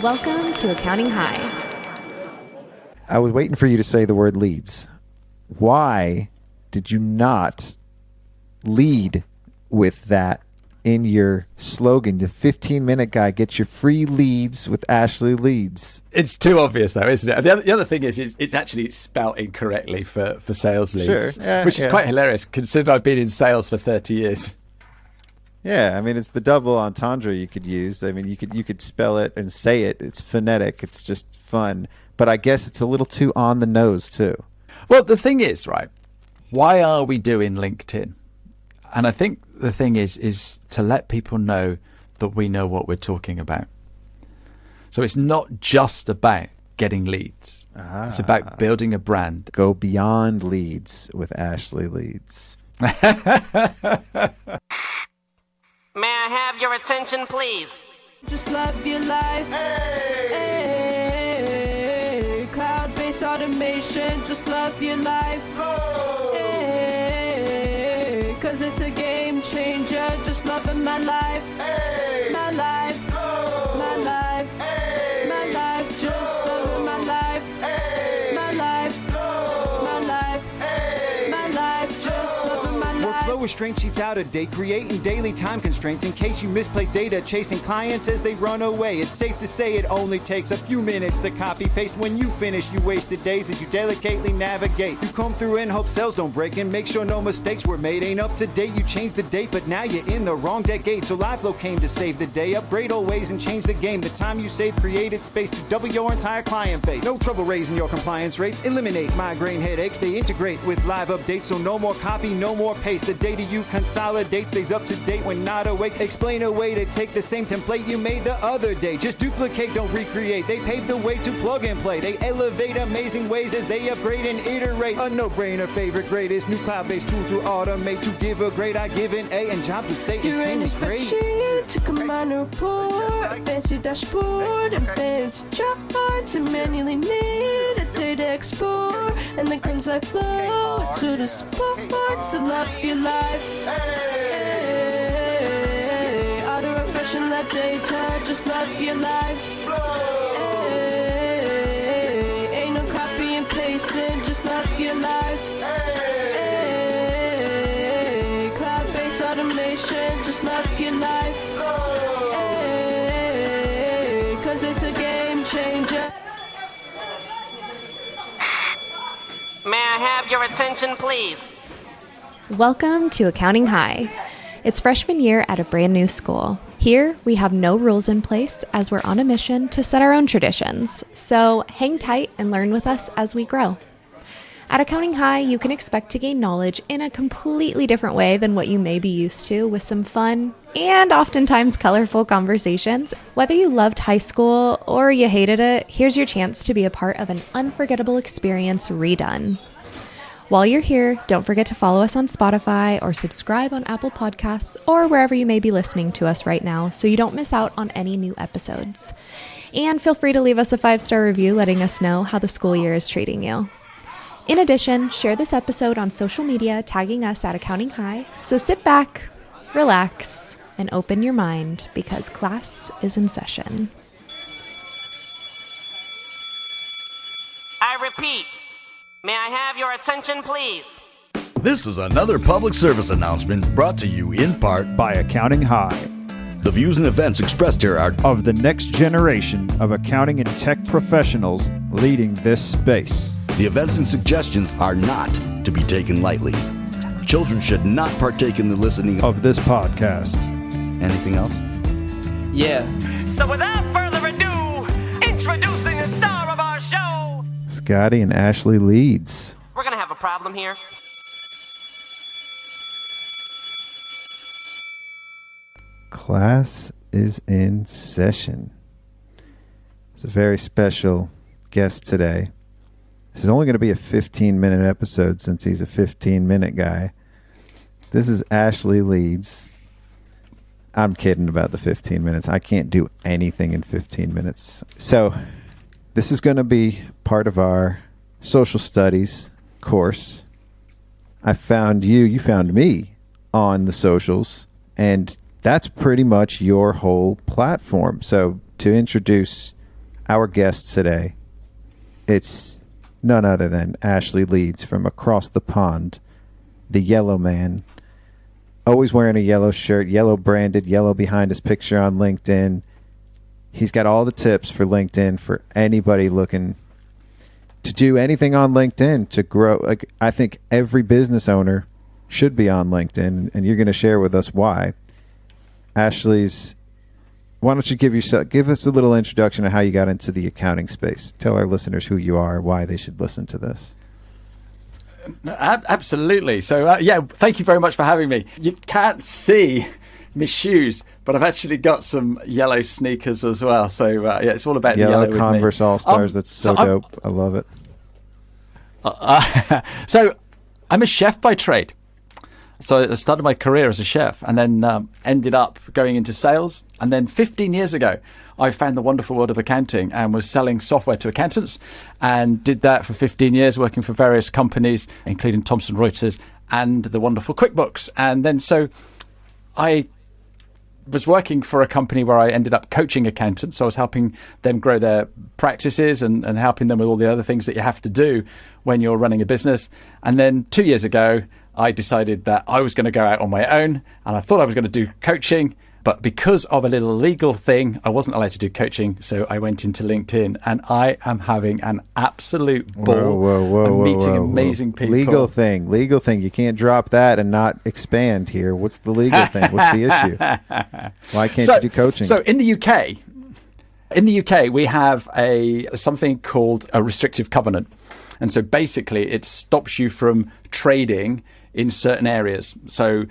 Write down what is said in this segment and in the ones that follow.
Welcome to Accounting High. I was waiting for you to say the word leads. Why did you not lead with that in your slogan? The 15-minute guy gets your free leads with Ashley Leeds. It's too obvious, though, isn't it? The other thing is it's actually spelt incorrectly for sales leads, sure. which is quite hilarious considering I've been in sales for 30 years. Yeah, I mean, it's the double entendre you could use. I mean, you could spell it and say it. It's phonetic. It's just fun. But I guess it's a little too on the nose, too. Well, the thing is, right, why are we doing LinkedIn? And I think the thing is to let people know that we know what we're talking about. So it's not just about getting leads. It's about building a brand. Go beyond leads with Ashley Leeds. May I have your attention, please? Just love your life. Hey, cloud-based automation. Just love your life. Hey, 'cause it's a game changer. Just loving my life. My life. My life. My life. Just loving my life. My life. My life. My life. Just loving my life. Workflow restraint sheets out of date, creating daily time constraints in case you misplace data, chasing clients as they run away. It's safe to say it only takes a few minutes to copy paste. When you finish, you wasted days as you delicately navigate. You comb through and hope cells don't break and make sure no mistakes were made. Ain't up to date, you changed the date, but now you're in the wrong decade. So LiveFlow came to save the day, upgrade old ways and change the game. The time you saved created space to double your entire client base. No trouble raising your compliance rates, eliminate migraine headaches. They integrate with live updates, so no more copy, no more paste. The data you consolidate stays up to date when not awake. Explain a way to take the same template you made the other day. Just duplicate, don't recreate. They pave the way to plug and play. They elevate amazing ways as they upgrade and iterate. A no-brainer, favorite, greatest new cloud-based tool to automate. To give a grade, I give an A, and jobs would say it You're in a seems great. spreadsheet to combine a report, a fancy dashboard, and fancy charts, and manually need a data export, and then comes LiveFlow to the support. So love your life. Hey, auto refreshing that data, just love your life. Hey, ain't no copy and pasting, just love your life. Hey, cloud-based automation, just love your life. Hey, 'cause it's a game changer. May I have your attention, please? Welcome to Accounting High. It's freshman year at a brand new school. Here, we have no rules in place as we're on a mission to set our own traditions. So hang tight and learn with us as we grow. At Accounting High, you can expect to gain knowledge in a completely different way than what you may be used to, with some fun and oftentimes colorful conversations. Whether you loved high school or you hated it, here's your chance to be a part of an unforgettable experience redone. While you're here, don't forget to follow us on Spotify or subscribe on Apple Podcasts or wherever you may be listening to us right now so you don't miss out on any new episodes. And feel free to leave us a 5-star review letting us know how the school year is treating you. In addition, share this episode on social media, tagging us at Accounting High. So sit back, relax, and open your mind because class is in session. I repeat, may I have your attention, please? This is another public service announcement brought to you in part by Accounting High, the views and events expressed here are of the next generation of accounting and tech professionals leading this space. The events and suggestions are not to be taken lightly. Children should not partake in the listening of this podcast. Anything else? Yeah. So without further ado, introducing the star of our show, Scotty and Ashley Leeds. we're gonna have a problem here. Class is in session. It's a very special guest today. This is only going to be a 15-minute episode since he's a 15-minute guy. This is Ashley Leeds. I'm kidding about the 15 minutes. I can't do anything in 15 minutes. So this is going to be part of our social studies course. I found you found me on the socials, and that's pretty much your whole platform. So to introduce our guest today, it's none other than Ashley Leeds from across the pond, the yellow man, always wearing a yellow shirt, yellow branded, yellow behind his picture on LinkedIn. He's got all the tips for LinkedIn for anybody looking to do anything on LinkedIn to grow. Like, I think every business owner should be on LinkedIn, and you're going to share with us why. Ashley's, why don't you give us a little introduction of how you got into the accounting space? Tell our listeners who you are, why they should listen to this. Absolutely. So, thank you very much for having me. You can't see my shoes, but I've actually got some yellow sneakers as well. So, it's all about yellow the yellow Converse All-Stars. That's so dope. I love it. So, I'm a chef by trade. So I started my career as a chef and then ended up going into sales. And then 15 years ago, I found the wonderful world of accounting and was selling software to accountants, and did that for 15 years, working for various companies, including Thomson Reuters and the wonderful QuickBooks. And then so I was working for a company where I ended up coaching accountants. So I was helping them grow their practices and helping them with all the other things that you have to do when you're running a business. And then 2 years ago, I decided that I was going to go out on my own, and I thought I was going to do coaching, but because of a little legal thing, I wasn't allowed to do coaching. So I went into LinkedIn, and I am having an absolute ball. I'm meeting amazing people. Legal thing. You can't drop that and not expand here. What's the legal thing? What's the issue? Why can't you do coaching? So in the UK, we have something called a restrictive covenant. And so basically it stops you from trading in certain areas. So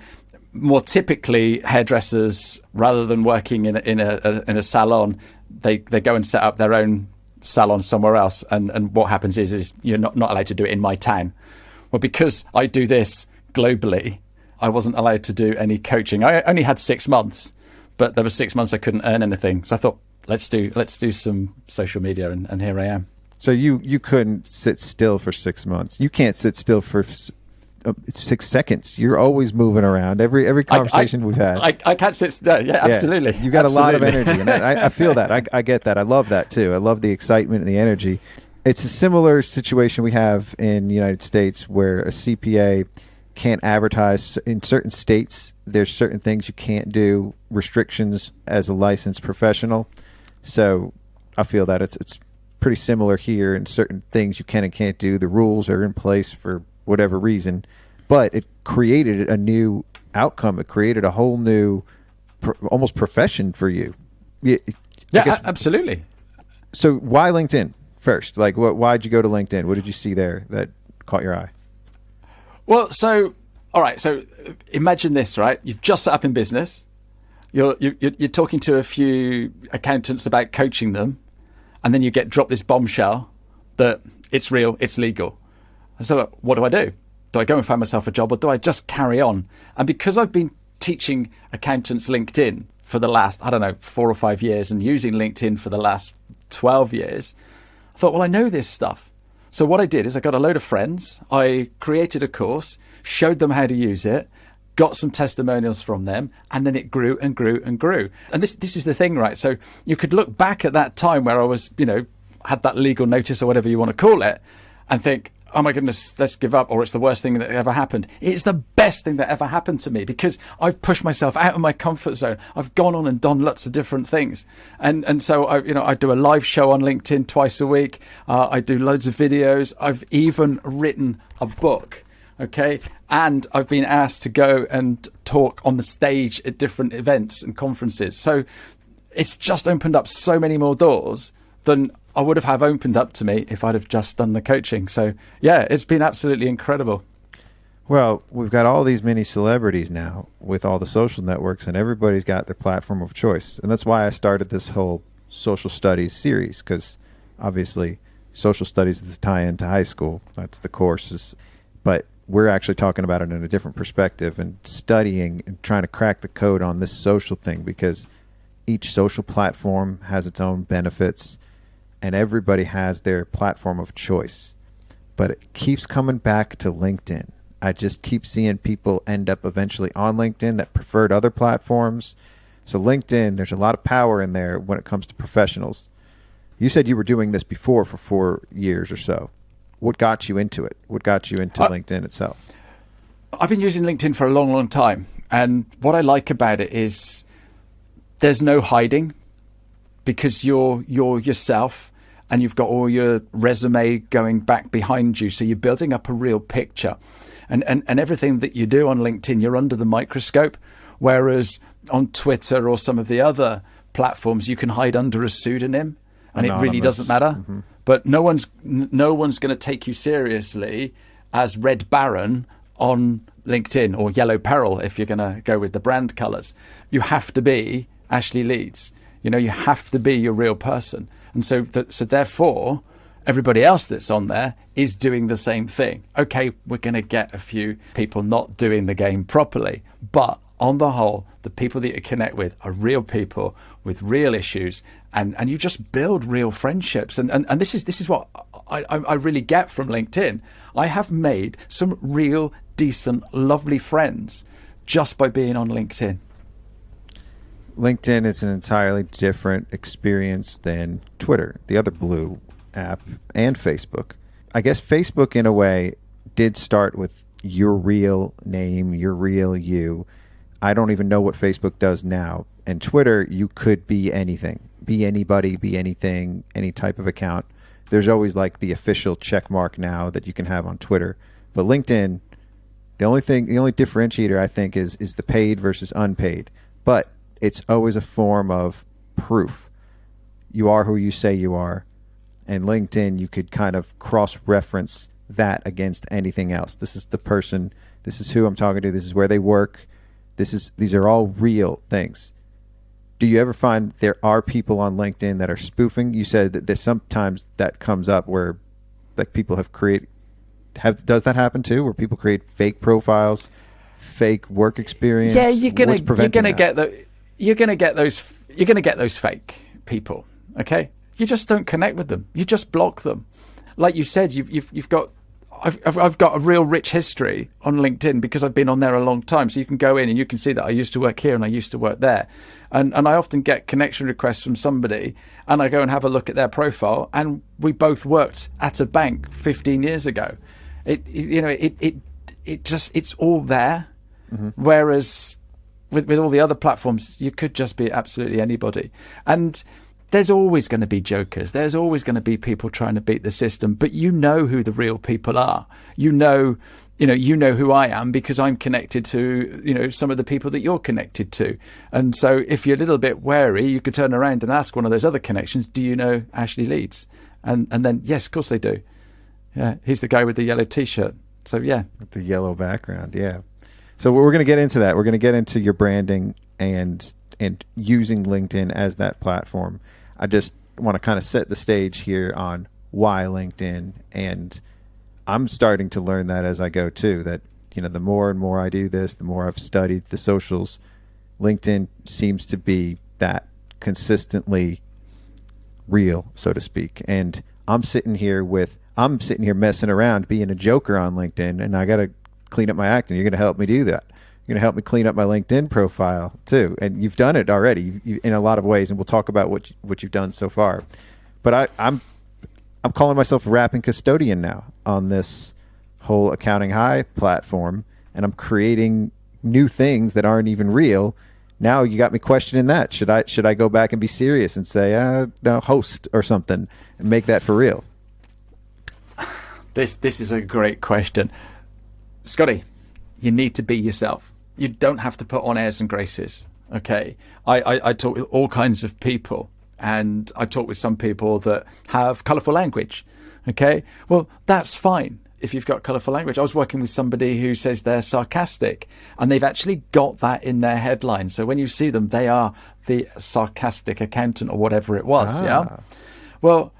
more typically, hairdressers, rather than working in a salon, they go and set up their own salon somewhere else. And what happens is you're not allowed to do it in my town. Well, because I do this globally, I wasn't allowed to do any coaching. I only had 6 months, but there were 6 months I couldn't earn anything. So I thought, let's do some social media, and here I am. So you couldn't sit still for 6 months. You can't sit still for 6 seconds. You're always moving around. Every conversation we've had. I can't sit still. Yeah, absolutely. You got a lot of energy, and I feel that. I get that. I love that too. I love the excitement and the energy. It's a similar situation we have in the United States where a CPA can't advertise in certain states. There's certain things you can't do, restrictions as a licensed professional. So I feel that it's pretty similar here in certain things you can and can't do. The rules are in place for whatever reason, but it created a new outcome. It created a whole new almost profession for you. Absolutely. So why LinkedIn first? Like, why'd you go to LinkedIn? What did you see there that caught your eye? Well, so, all right. So imagine this, right? You've just set up in business. You're talking to a few accountants about coaching them, and then you get dropped this bombshell that it's real, it's legal. And so what do I do? Do I go and find myself a job, or do I just carry on? And because I've been teaching accountants LinkedIn for the last, 4 or 5 years, and using LinkedIn for the last 12 years, I thought, well, I know this stuff. So what I did is I got a load of friends. I created a course, showed them how to use it, got some testimonials from them, and then it grew and grew and grew. And this is the thing, right? So you could look back at that time where I was, had that legal notice or whatever you want to call it, and think, oh my goodness, let's give up, or it's the worst thing that ever happened. It's the best thing that ever happened to me, because I've pushed myself out of my comfort zone. I've gone on and done lots of different things. And so I do a live show on LinkedIn twice a week. I do loads of videos. I've even written a book. Okay. And I've been asked to go and talk on the stage at different events and conferences. So it's just opened up so many more doors than I would have opened up to me if I'd have just done the coaching. So yeah, it's been absolutely incredible. Well, we've got all these mini celebrities now with all the social networks, and everybody's got their platform of choice. And that's why I started this whole social studies series, because obviously social studies is the tie-in to high school. That's the courses. But we're actually talking about it in a different perspective and studying and trying to crack the code on this social thing, because each social platform has its own benefits and everybody has their platform of choice. But it keeps coming back to LinkedIn. I just keep seeing people end up eventually on LinkedIn that preferred other platforms. So LinkedIn, there's a lot of power in there when it comes to professionals. You said you were doing this before for 4 years or so. What got you into it? What got you into LinkedIn itself? I've been using LinkedIn for a long, long time. And what I like about it is there's no hiding, because you're yourself and you've got all your resume going back behind you. So you're building up a real picture. And everything that you do on LinkedIn, you're under the microscope. Whereas on Twitter or some of the other platforms, you can hide under a pseudonym and Anonymous. it really doesn't matter. Mm-hmm. But no one's going to take you seriously as Red Baron on LinkedIn, or Yellow Peril if you're going to go with the brand colors. You have to be Ashley Leeds. You have to be your real person. And so therefore, everybody else that's on there is doing the same thing. Okay, we're going to get a few people not doing the game properly, but on the whole, the people that you connect with are real people with real issues, and you just build real friendships. And this is what I really get from LinkedIn. I have made some real decent, lovely friends just by being on LinkedIn. LinkedIn is an entirely different experience than Twitter, the other blue app, and Facebook. I guess Facebook, in a way, did start with your real name, your real you. I don't even know what Facebook does now. And Twitter, you could be anything, be anybody, be anything, any type of account. There's always like the official check mark now that you can have on Twitter. But LinkedIn, the only differentiator, I think, is the paid versus unpaid. But it's always a form of proof. You are who you say you are. And LinkedIn, you could kind of cross-reference that against anything else. This is the person. This is who I'm talking to. This is where they work. These are all real things. Do you ever find there are people on LinkedIn that are spoofing? You said that there's sometimes that comes up where like people does that happen too, where people create fake profiles, fake work experience? Yeah, you're gonna get those fake people. Okay, you just don't connect with them. You just block them. Like you said, I've got a real rich history on LinkedIn because I've been on there a long time. So you can go in and you can see that I used to work here and I used to work there. And I often get connection requests from somebody and I go and have a look at their profile, and we both worked at a bank 15 years ago. It's all there. Mm-hmm. Whereas with all the other platforms, you could just be absolutely anybody. And there's always going to be jokers. There's always going to be people trying to beat the system, but you know who the real people are. You know who I am because I'm connected to, some of the people that you're connected to. And so if you're a little bit wary, you could turn around and ask one of those other connections, do you know Ashley Leeds? And then, yes, of course they do. Yeah, he's the guy with the yellow T-shirt. So, yeah. With the yellow background, yeah. So we're going to get into that. We're going to get into your branding and using LinkedIn as that platform. I just want to kind of set the stage here on why LinkedIn, and I'm starting to learn that as I go too, that, the more and more I do this, the more I've studied the socials, LinkedIn seems to be that consistently real, so to speak. And I'm sitting here messing around being a joker on LinkedIn, and I got to clean up my act, and you're going to help me do that. You're going to help me clean up my LinkedIn profile too. And you've done it already in a lot of ways, and we'll talk about what you've done so far. But I'm calling myself a rapping custodian now on this whole Accounting High platform, and I'm creating new things that aren't even real. Now you got me questioning that. Should I go back and be serious and say, no, host or something, and make that for real? This is a great question. Scotty, you need to be yourself. You don't have to put on airs and graces. Okay. I talk with all kinds of people, and I talk with some people that have colourful language. Okay. Well, that's fine if you've got colourful language. I was working with somebody who says they're sarcastic, and they've actually got that in their headline. So when you see them, they are the sarcastic accountant or whatever it was. Yeah. Well,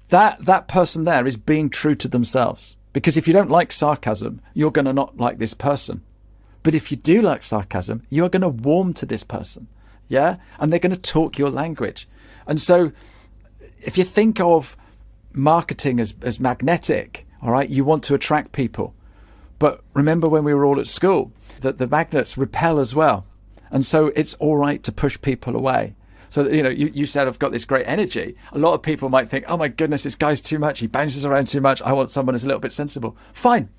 that person there is being true to themselves. Because if you don't like sarcasm, you're going to not like this person. But if you do like sarcasm, you're going to warm to this person. Yeah? And they're going to talk your language. And so if you think of marketing as magnetic, all right, you want to attract people. But remember when we were all at school, that the magnets repel as well. And so it's all right to push people away. So, you said I've got this great energy. A lot of people might think, oh my goodness, this guy's too much. He bounces around too much. I want someone who's a little bit sensible. Fine.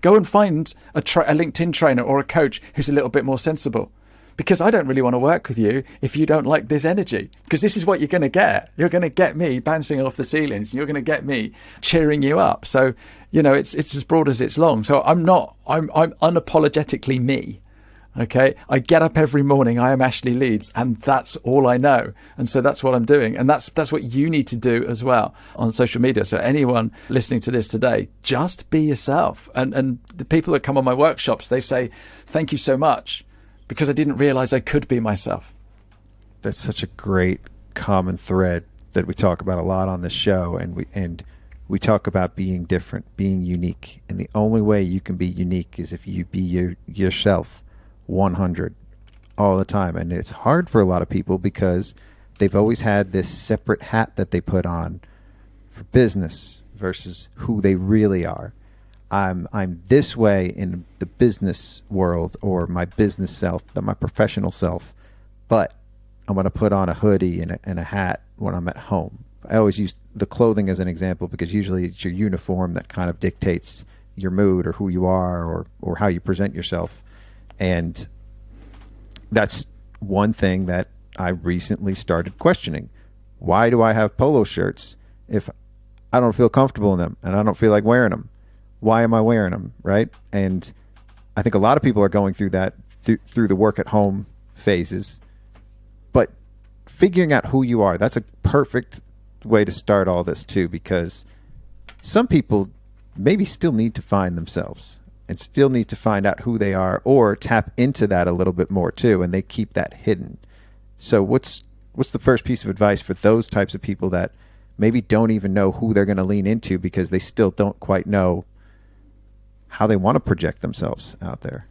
Go and find a LinkedIn trainer or a coach who's a little bit more sensible. Because I don't really want to work with you if you don't like this energy. Because this is what you're going to get. You're going to get me bouncing off the ceilings. And you're going to get me cheering you up. So, it's as broad as it's long. So I'm unapologetically me. Okay. I get up every morning. I am Ashley Leeds, and that's all I know. And so that's what I'm doing. And that's what you need to do as well on social media. So anyone listening to this today, just be yourself. And the people that come on my workshops, they say, thank you so much, because I didn't realize I could be myself. That's such a great common thread that we talk about a lot on this show. And we talk about being different, being unique. And the only way you can be unique is if you be yourself 100 all the time. And it's hard for a lot of people because they've always had this separate hat that they put on for business versus who they really are. I'm this way in the business world, or my business self, my professional self, but I'm going to put on a hoodie and a hat when I'm at home. I always use the clothing as an example because usually it's your uniform that kind of dictates your mood or who you are or how you present yourself. And that's one thing that I recently started questioning. Why do I have polo shirts if I don't feel comfortable in them and I don't feel like wearing them? Why am I wearing them, right? And I think a lot of people are going through that through the work at home phases. But figuring out who you are, that's a perfect way to start all this too, because some people maybe still need to find themselves and still need to find out who they are, or tap into that a little bit more too, and they keep that hidden. So what's the first piece of advice for those types of people that maybe don't even know who they're going to lean into because they still don't quite know how they want to project themselves out there?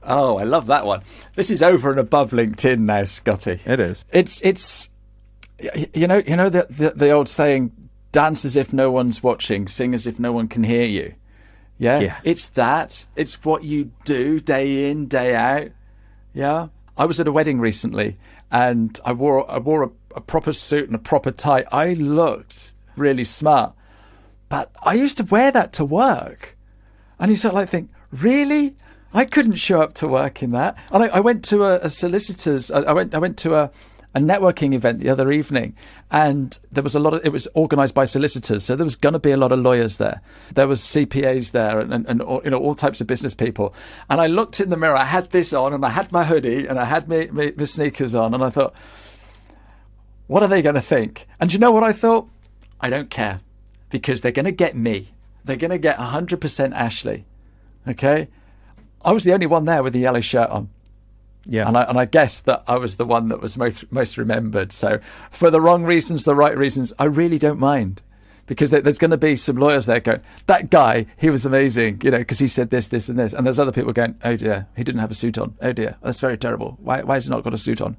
Oh, I love that one. This is over and above LinkedIn now, Scotty. It is. It's the old saying, dance as if no one's watching, sing as if no one can hear you. Yeah. It's that. It's what you do day in, day out. Yeah. I was at a wedding recently and I wore a proper suit and a proper tie. I looked really smart. But I used to wear that to work. And you sort of like think, really? I couldn't show up to work in that. And I went to a solicitor's, I went to a networking event the other evening, and there was it was organized by solicitors. So there was going to be a lot of lawyers there. There was CPAs there and all types of business people. And I looked in the mirror, I had this on and I had my hoodie and I had my sneakers on. And I thought, what are they going to think? And you know what I thought? I don't care. Because they're going to get me. They're going to get 100% Ashley. Okay? I was the only one there with the yellow shirt on. Yeah. And I guessed that I was the one that was most remembered. So for the wrong reasons, the right reasons, I really don't mind. Because there's going to be some lawyers there going, that guy, he was amazing, because he said this, this, and this. And there's other people going, oh dear, he didn't have a suit on. Oh dear, that's very terrible. Why has he not got a suit on?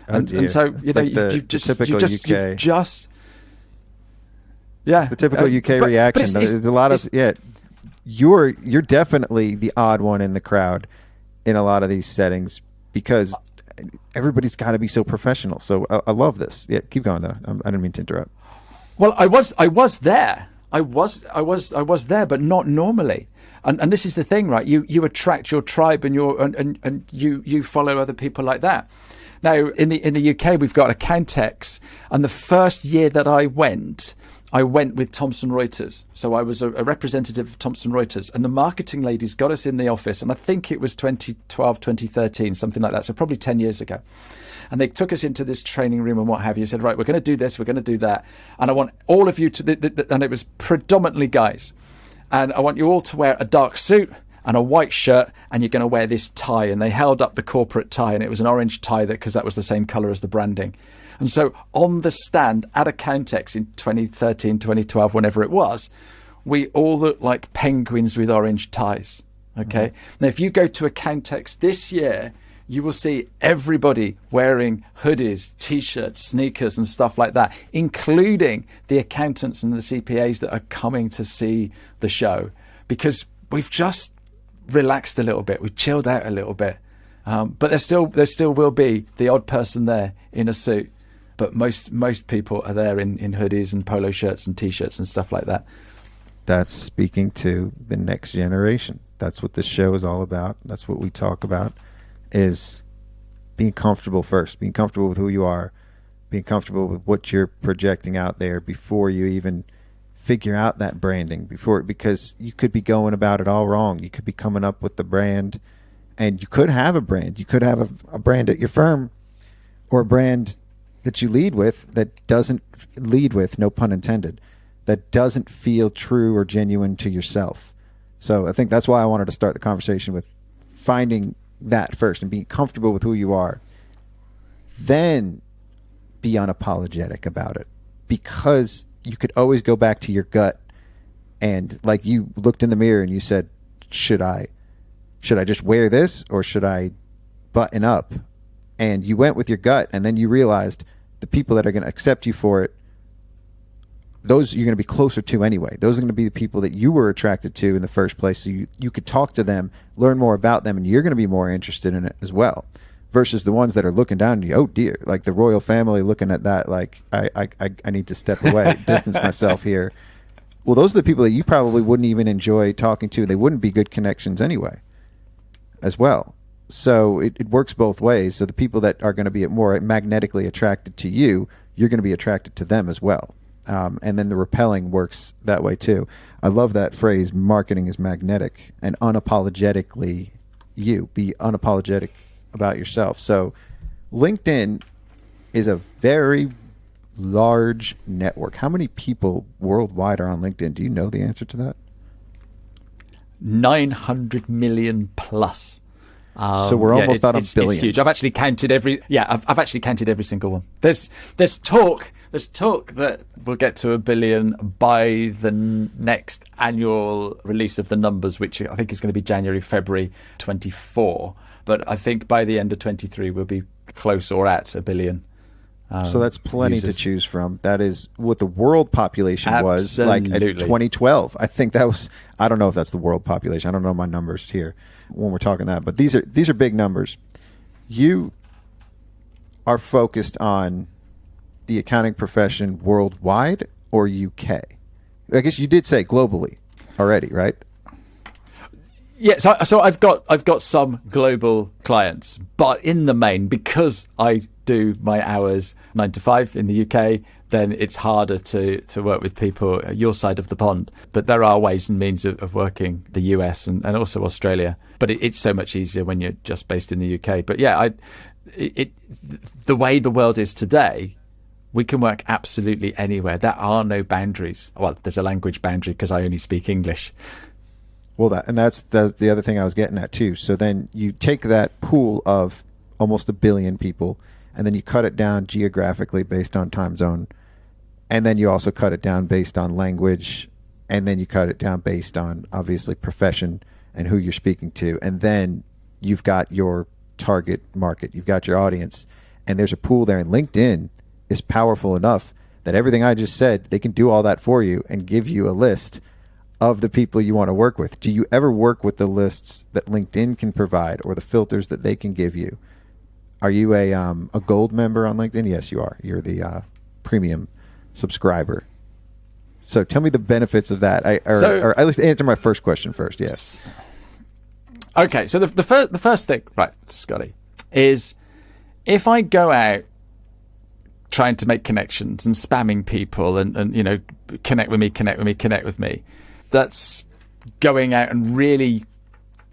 And so, you've just... Yeah, it's the typical UK reaction. There's a lot of You're definitely the odd one in the crowd in a lot of these settings because everybody's got to be so professional. So I love this. Yeah, keep going though. I didn't mean to interrupt. Well, I was there. I was there, but not normally. And this is the thing, right? You attract your tribe and you follow other people like that. Now in the UK we've got Accountex, and the first year that I went with Thomson Reuters. So I was a representative of Thomson Reuters, and the marketing ladies got us in the office, and I think it was 2012, 2013, something like that. So probably 10 years ago. And they took us into this training room and what have you. Said, right, we're going to do this, we're going to do that. And I want all of you to, and it was predominantly guys. And I want you all to wear a dark suit and a white shirt, and you're going to wear this tie. And they held up the corporate tie, and it was an orange tie because that was the same color as the branding. And so on the stand at Accountex in 2013, 2012, whenever it was, we all looked like penguins with orange ties. Okay. Mm-hmm. Now, if you go to Accountex this year, you will see everybody wearing hoodies, T-shirts, sneakers and stuff like that, including the accountants and the CPAs that are coming to see the show, because we've just relaxed a little bit. We've chilled out a little bit. But there still will be the odd person there in a suit. But most people are there in hoodies and polo shirts and T-shirts and stuff like that. That's speaking to the next generation. That's what this show is all about. That's what we talk about, is being comfortable first, being comfortable with who you are, being comfortable with what you're projecting out there before you even figure out that branding, because you could be going about it all wrong. You could be coming up with the brand, and you could have a brand. You could have a brand at your firm, or a brand that you lead with that doesn't lead with, no pun intended, that doesn't feel true or genuine to yourself. So I think that's why I wanted to start the conversation with finding that first and being comfortable with who you are. Then be unapologetic about it, because you could always go back to your gut, and like you looked in the mirror and you said, should I just wear this, or should I button up? And you went with your gut, and then you realized the people that are going to accept you for it, those you're going to be closer to anyway. Those are going to be the people that you were attracted to in the first place. So you could talk to them, learn more about them, and you're going to be more interested in it as well. Versus the ones that are looking down on you, oh dear, like the royal family looking at that, like I need to step away, distance myself here. Well, those are the people that you probably wouldn't even enjoy talking to. They wouldn't be good connections anyway, as well. So it works both ways. So the people that are going to be more magnetically attracted to you, you're going to be attracted to them as well. And then the repelling works that way too. I love that phrase, marketing is magnetic, and unapologetically you. Be unapologetic about yourself. So LinkedIn is a very large network. How many people worldwide are on LinkedIn? Do you know the answer to that? 900 million plus. So we're almost out of billion. It's huge. I've actually counted I've actually counted every single one. There's talk that we'll get to 1 billion by the next annual release of the numbers, which I think is going to be January, February 24. But I think by the end of 23 we'll be close or at 1 billion. So that's plenty users to choose from. That is what the world population was like Absolutely. at 2012. I think that was, I don't know if that's the world population. I don't know my numbers here when we're talking that, but these are big numbers. You are focused on the accounting profession worldwide or UK? I guess you did say globally already, right? Yeah, so I've got some global clients, but in the main, because I do my hours 9 to 5 in the UK, then it's harder to work with people your side of the pond. But there are ways and means of working the US and also Australia. But it's so much easier when you're just based in the UK. But yeah, the way the world is today, we can work absolutely anywhere. There are no boundaries. Well, there's a language boundary because I only speak English. Well, that's the other thing I was getting at too. So then you take that pool of almost 1 billion people, and then you cut it down geographically based on time zone, and then you also cut it down based on language, and then you cut it down based on obviously profession and who you're speaking to, and then you've got your target market, you've got your audience, and there's a pool there. And LinkedIn is powerful enough that everything I just said, they can do all that for you and give you a list of the people you want to work with. Do you ever work with the lists that LinkedIn can provide or the filters that they can give you? Are you a gold member on LinkedIn? Yes, you are. You're the premium subscriber. So tell me the benefits of that. Or at least answer my first question first. Yes. Okay, so the first thing, right, Scotty, is if I go out trying to make connections and spamming people and connect with me, that's going out and really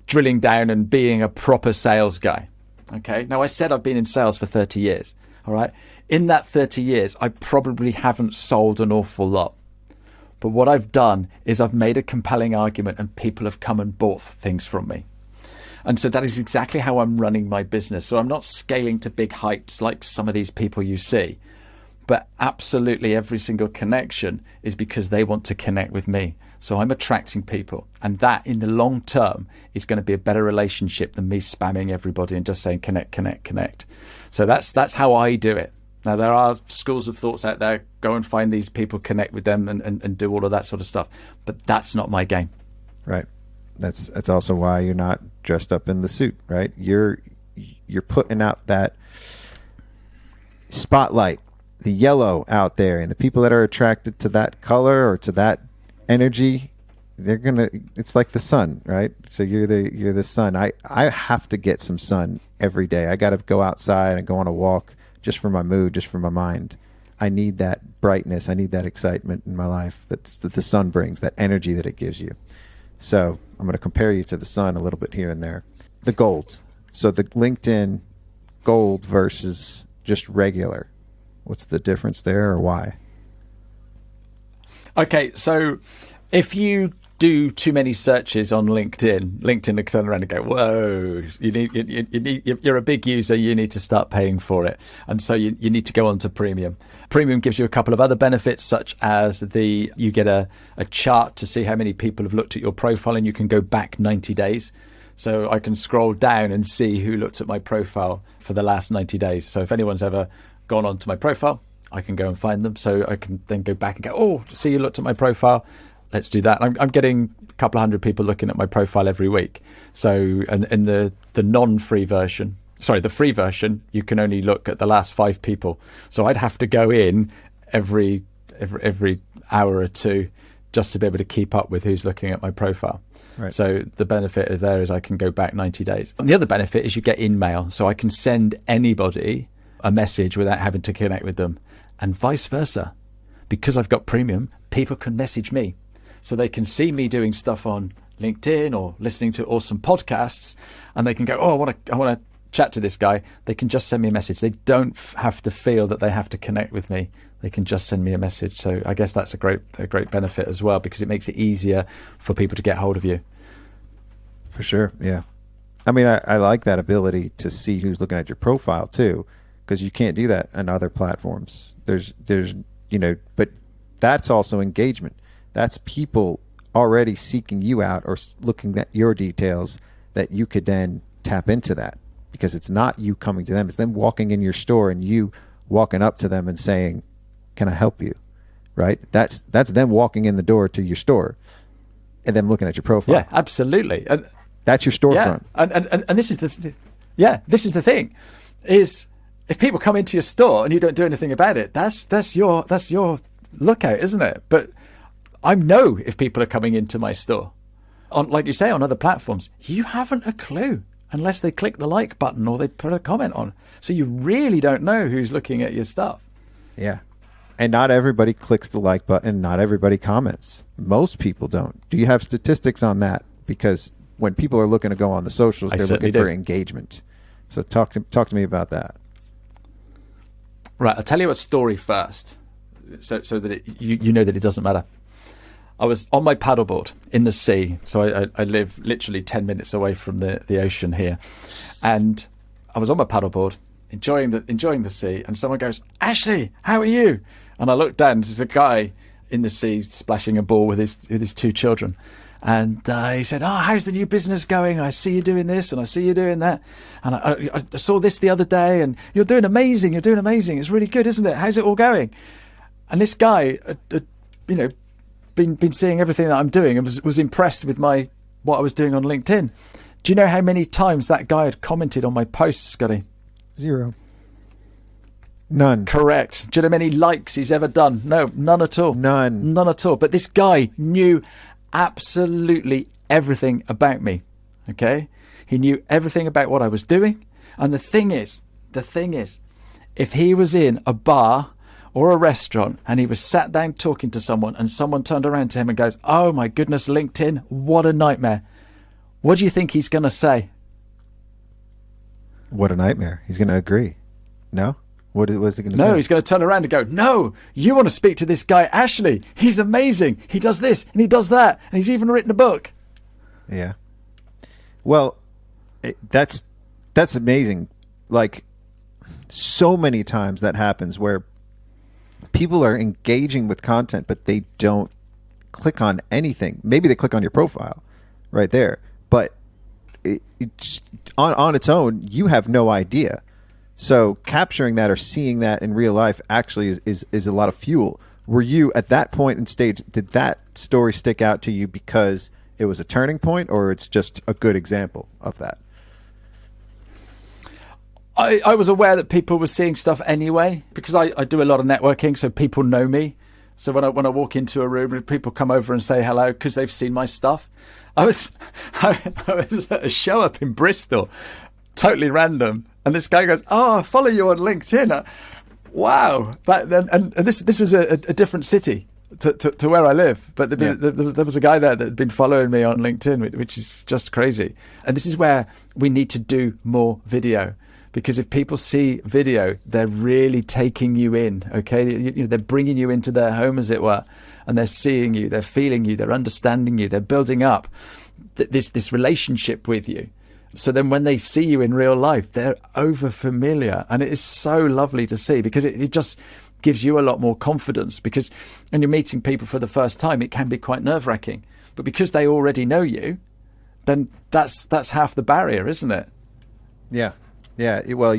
drilling down and being a proper sales guy. Okay. Now, I said I've been in sales for 30 years. All right. In that 30 years, I probably haven't sold an awful lot. But what I've done is I've made a compelling argument and people have come and bought things from me. And so that is exactly how I'm running my business. So I'm not scaling to big heights like some of these people you see. But absolutely every single connection is because they want to connect with me. So I'm attracting people. And that in the long term is going to be a better relationship than me spamming everybody and just saying connect. So that's how I do it. Now, there are schools of thoughts out there. Go and find these people, connect with them and do all of that sort of stuff. But that's not my game. Right. That's also why you're not dressed up in the suit, right? You're you're putting out that spotlight, the yellow out there, and the people that are attracted to that color or to that energy, it's like the sun, right? So you're the sun. I have to get some sun every day. I got to go outside and go on a walk just for my mood, just for my mind. I need that brightness. I need that excitement in my life that the sun brings, that energy that it gives you. So I'm going to compare you to the sun a little bit here and there. The golds. So the LinkedIn gold versus just regular. What's the difference there, or why? Okay, so if you do too many searches on LinkedIn will turn around and go, whoa, you're a big user, you need to start paying for it. And so you need to go on to premium. Premium gives you a couple of other benefits, such as you get a chart to see how many people have looked at your profile, and you can go back 90 days. So I can scroll down and see who looked at my profile for the last 90 days. So if anyone's ever gone onto my profile, I can go and find them. So I can then go back and go, oh, see, you looked at my profile. Let's do that. I'm getting a couple of hundred people looking at my profile every week. So and in the non-free version, the free version, you can only look at the last 5 people. So I'd have to go in every hour or two just to be able to keep up with who's looking at my profile. Right. So the benefit of there is I can go back 90 days. And the other benefit is you get in-mail. So I can send anybody a message without having to connect with them, and vice versa. Because I've got premium, people can message me. So they can see me doing stuff on LinkedIn or listening to awesome podcasts, and they can go, oh, I want to chat to this guy. They can just send me a message. They don't have to feel that they have to connect with me. They can just send me a message. So I guess that's a great benefit as well, because it makes it easier for people to get hold of you. For sure, yeah. I mean, I like that ability to see who's looking at your profile too, because you can't do that on other platforms. There's but that's also engagement. That's people already seeking you out or looking at your details that you could then tap into that, because it's not you coming to them. It's them walking in your store and you walking up to them and saying, can I help you? Right? That's them walking in the door to your store and them looking at your profile. Yeah, absolutely. And that's your storefront. Yeah. And this is the thing is, if people come into your store and you don't do anything about it, that's your lookout, isn't it? But I know if people are coming into my store, on, like you say, on other platforms, you haven't a clue unless they click the like button or they put a comment on. So you really don't know who's looking at your stuff. Yeah. And not everybody clicks the like button. Not everybody comments. Most people don't. Do you have statistics on that? Because when people are looking to go on the socials, they're looking for engagement. So talk to me about that. Right. I'll tell you a story first, so that you know that it doesn't matter. I was on my paddleboard in the sea. So I live literally 10 minutes away from the ocean here. And I was on my paddleboard, enjoying the sea. And someone goes, Ashley, how are you? And I looked down, there's a guy in the sea splashing a ball with his 2 children. And he said, how's the new business going? I see you doing this and I see you doing that. And I saw this the other day, and you're doing amazing. It's really good, isn't it? How's it all going? And this guy, been seeing everything that I'm doing and was impressed with what I was doing on LinkedIn. Do you know how many times that guy had commented on my posts, Scotty? 0. None. Correct. Do you know how many likes he's ever done? No, none at all. None at all. But this guy knew absolutely everything about me. Okay? He knew everything about what I was doing. And the thing is, if he was in a bar or a restaurant and he was sat down talking to someone and someone turned around to him and goes, oh my goodness, LinkedIn, what a nightmare. What do you think he's going to say? What a nightmare. He's going to agree. No? What was he going to say? No, he's going to turn around and go, no, you want to speak to this guy, Ashley. He's amazing. He does this and he does that. And he's even written a book. Yeah. Well, that's amazing. Like, so many times that happens where people are engaging with content, but they don't click on anything. Maybe they click on your profile right there, but it's on its own, you have no idea. So capturing that or seeing that in real life actually is a lot of fuel. Were you at that point in stage, did that story stick out to you because it was a turning point, or it's just a good example of that? I was aware that people were seeing stuff anyway, because I do a lot of networking, so people know me. So when I walk into a room and people come over and say hello because they've seen my stuff. I was at a show up in Bristol, totally random, and this guy goes, "Oh, I follow you on LinkedIn." Wow! And this was a different city to where I live, but there was a guy there that had been following me on LinkedIn, which is just crazy. And this is where we need to do more video. Because if people see video, they're really taking you in, okay? They're bringing you into their home, as it were, and they're seeing you, they're feeling you, they're understanding you, they're building up this relationship with you. So then when they see you in real life, they're over familiar, and it is so lovely to see, because it just gives you a lot more confidence. Because when you're meeting people for the first time, it can be quite nerve-wracking. But because they already know you, then that's half the barrier, isn't it? Yeah. Yeah, well,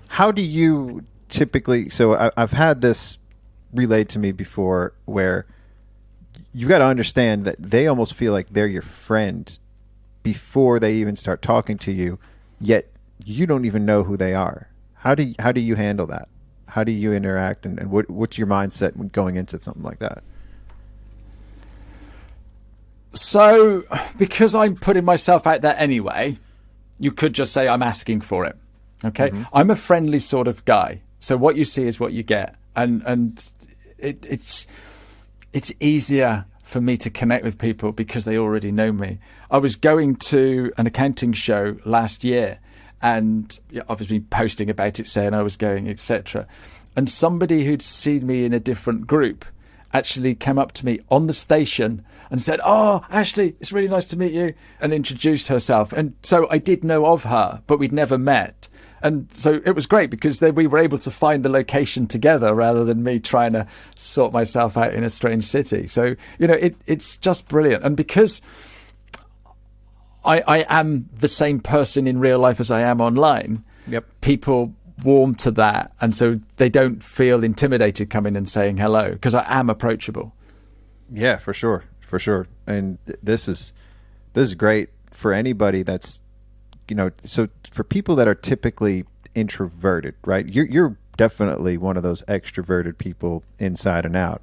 how do you typically, so I've had this relayed to me before, where you've got to understand that they almost feel like they're your friend before they even start talking to you, yet you don't even know who they are. How do you handle that? How do you interact, and what's your mindset when going into something like that? So, because I'm putting myself out there anyway, you could just say I'm asking for it. Okay. Mm-hmm. I'm a friendly sort of guy. So what you see is what you get. And it's easier for me to connect with people because they already know me. I was going to an accounting show last year, and I've been posting about it, saying I was going, etc. And somebody who'd seen me in a different group actually came up to me on the station and said, "Oh, Ashley, it's really nice to meet you," and introduced herself. And so I did know of her, but we'd never met. And so it was great, because then we were able to find the location together rather than me trying to sort myself out in a strange city. So, it's just brilliant. And because I am the same person in real life as I am online, people warm to that, and so they don't feel intimidated coming and saying hello, because I am approachable. Yeah, for sure. And this is great for anybody that's, so for people that are typically introverted, right? You're definitely one of those extroverted people inside and out.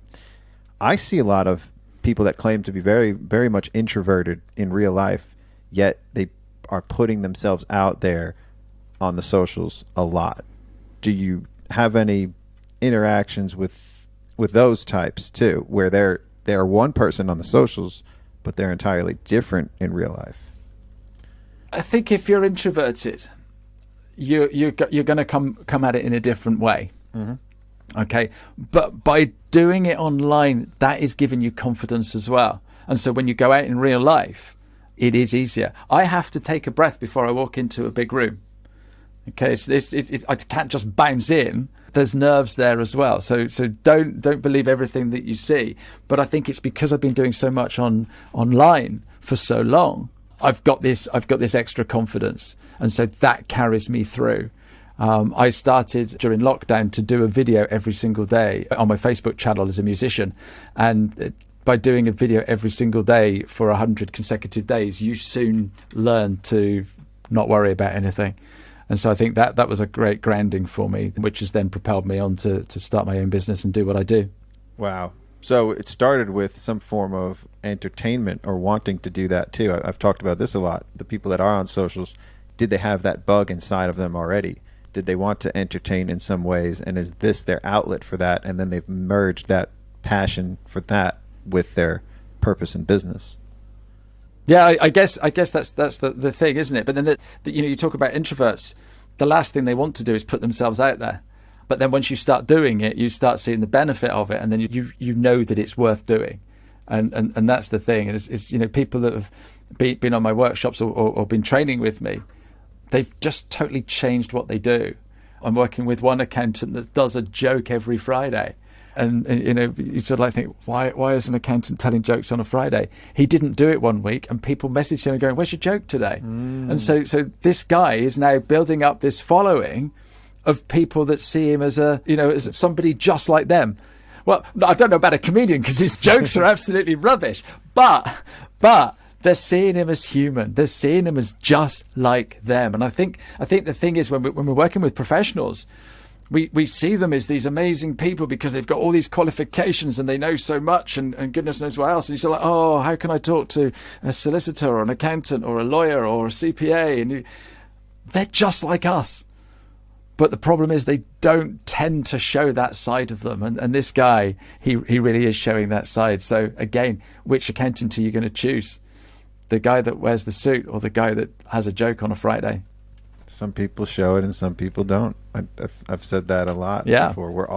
I see a lot of people that claim to be very, very much introverted in real life, yet they are putting themselves out there on the socials a lot. Do you have any interactions with those types too, where they're one person on the socials, but they're entirely different in real life? I think if you're introverted, you're going to come at it in a different way. Mm-hmm. Okay, but by doing it online, that is giving you confidence as well. And so when you go out in real life, it is easier. I have to take a breath before I walk into a big room. Okay, so I can't just bounce in. There's nerves there as well. So don't believe everything that you see. But I think it's because I've been doing so much online for so long. I've got this extra confidence, and so that carries me through. I started during lockdown to do a video every single day on my Facebook channel as a musician, and by doing a video every single day for 100 consecutive days, you soon learn to not worry about anything. And so I think that was a great grounding for me, which has then propelled me on to start my own business and do what I do. Wow. So it started with some form of entertainment, or wanting to do that too. I've talked about this a lot. The people that are on socials, did they have that bug inside of them already? Did they want to entertain in some ways? And is this their outlet for that? And then they've merged that passion for that with their purpose in business. Yeah, I guess that's the thing, isn't it? But then you talk about introverts. The last thing they want to do is put themselves out there. But then once you start doing it, you start seeing the benefit of it, and then you know that it's worth doing, and that's the thing. Is people that have been on my workshops or been training with me, they've just totally changed what they do. I'm working with one accountant that does a joke every Friday. And you sort of like think, why is an accountant telling jokes on a Friday? He didn't do it one week, and people messaged him and going, "Where's your joke today?" And so this guy is now building up this following of people that see him as as somebody just like them. Well, I don't know about a comedian, because his jokes are absolutely rubbish, but They're seeing him as human. They're seeing him as just like them. And I think the thing is, when we're working with professionals, we see them as these amazing people because they've got all these qualifications and they know so much and goodness knows what else. And you're like, oh, how can I talk to a solicitor or an accountant or a lawyer or a CPA? And they're just like us. But the problem is they don't tend to show that side of them. And this guy, he really is showing that side. So again, which accountant are you going to choose? The guy that wears the suit or the guy that has a joke on a Friday? Some people show it and some people don't. I've said that a lot before. We're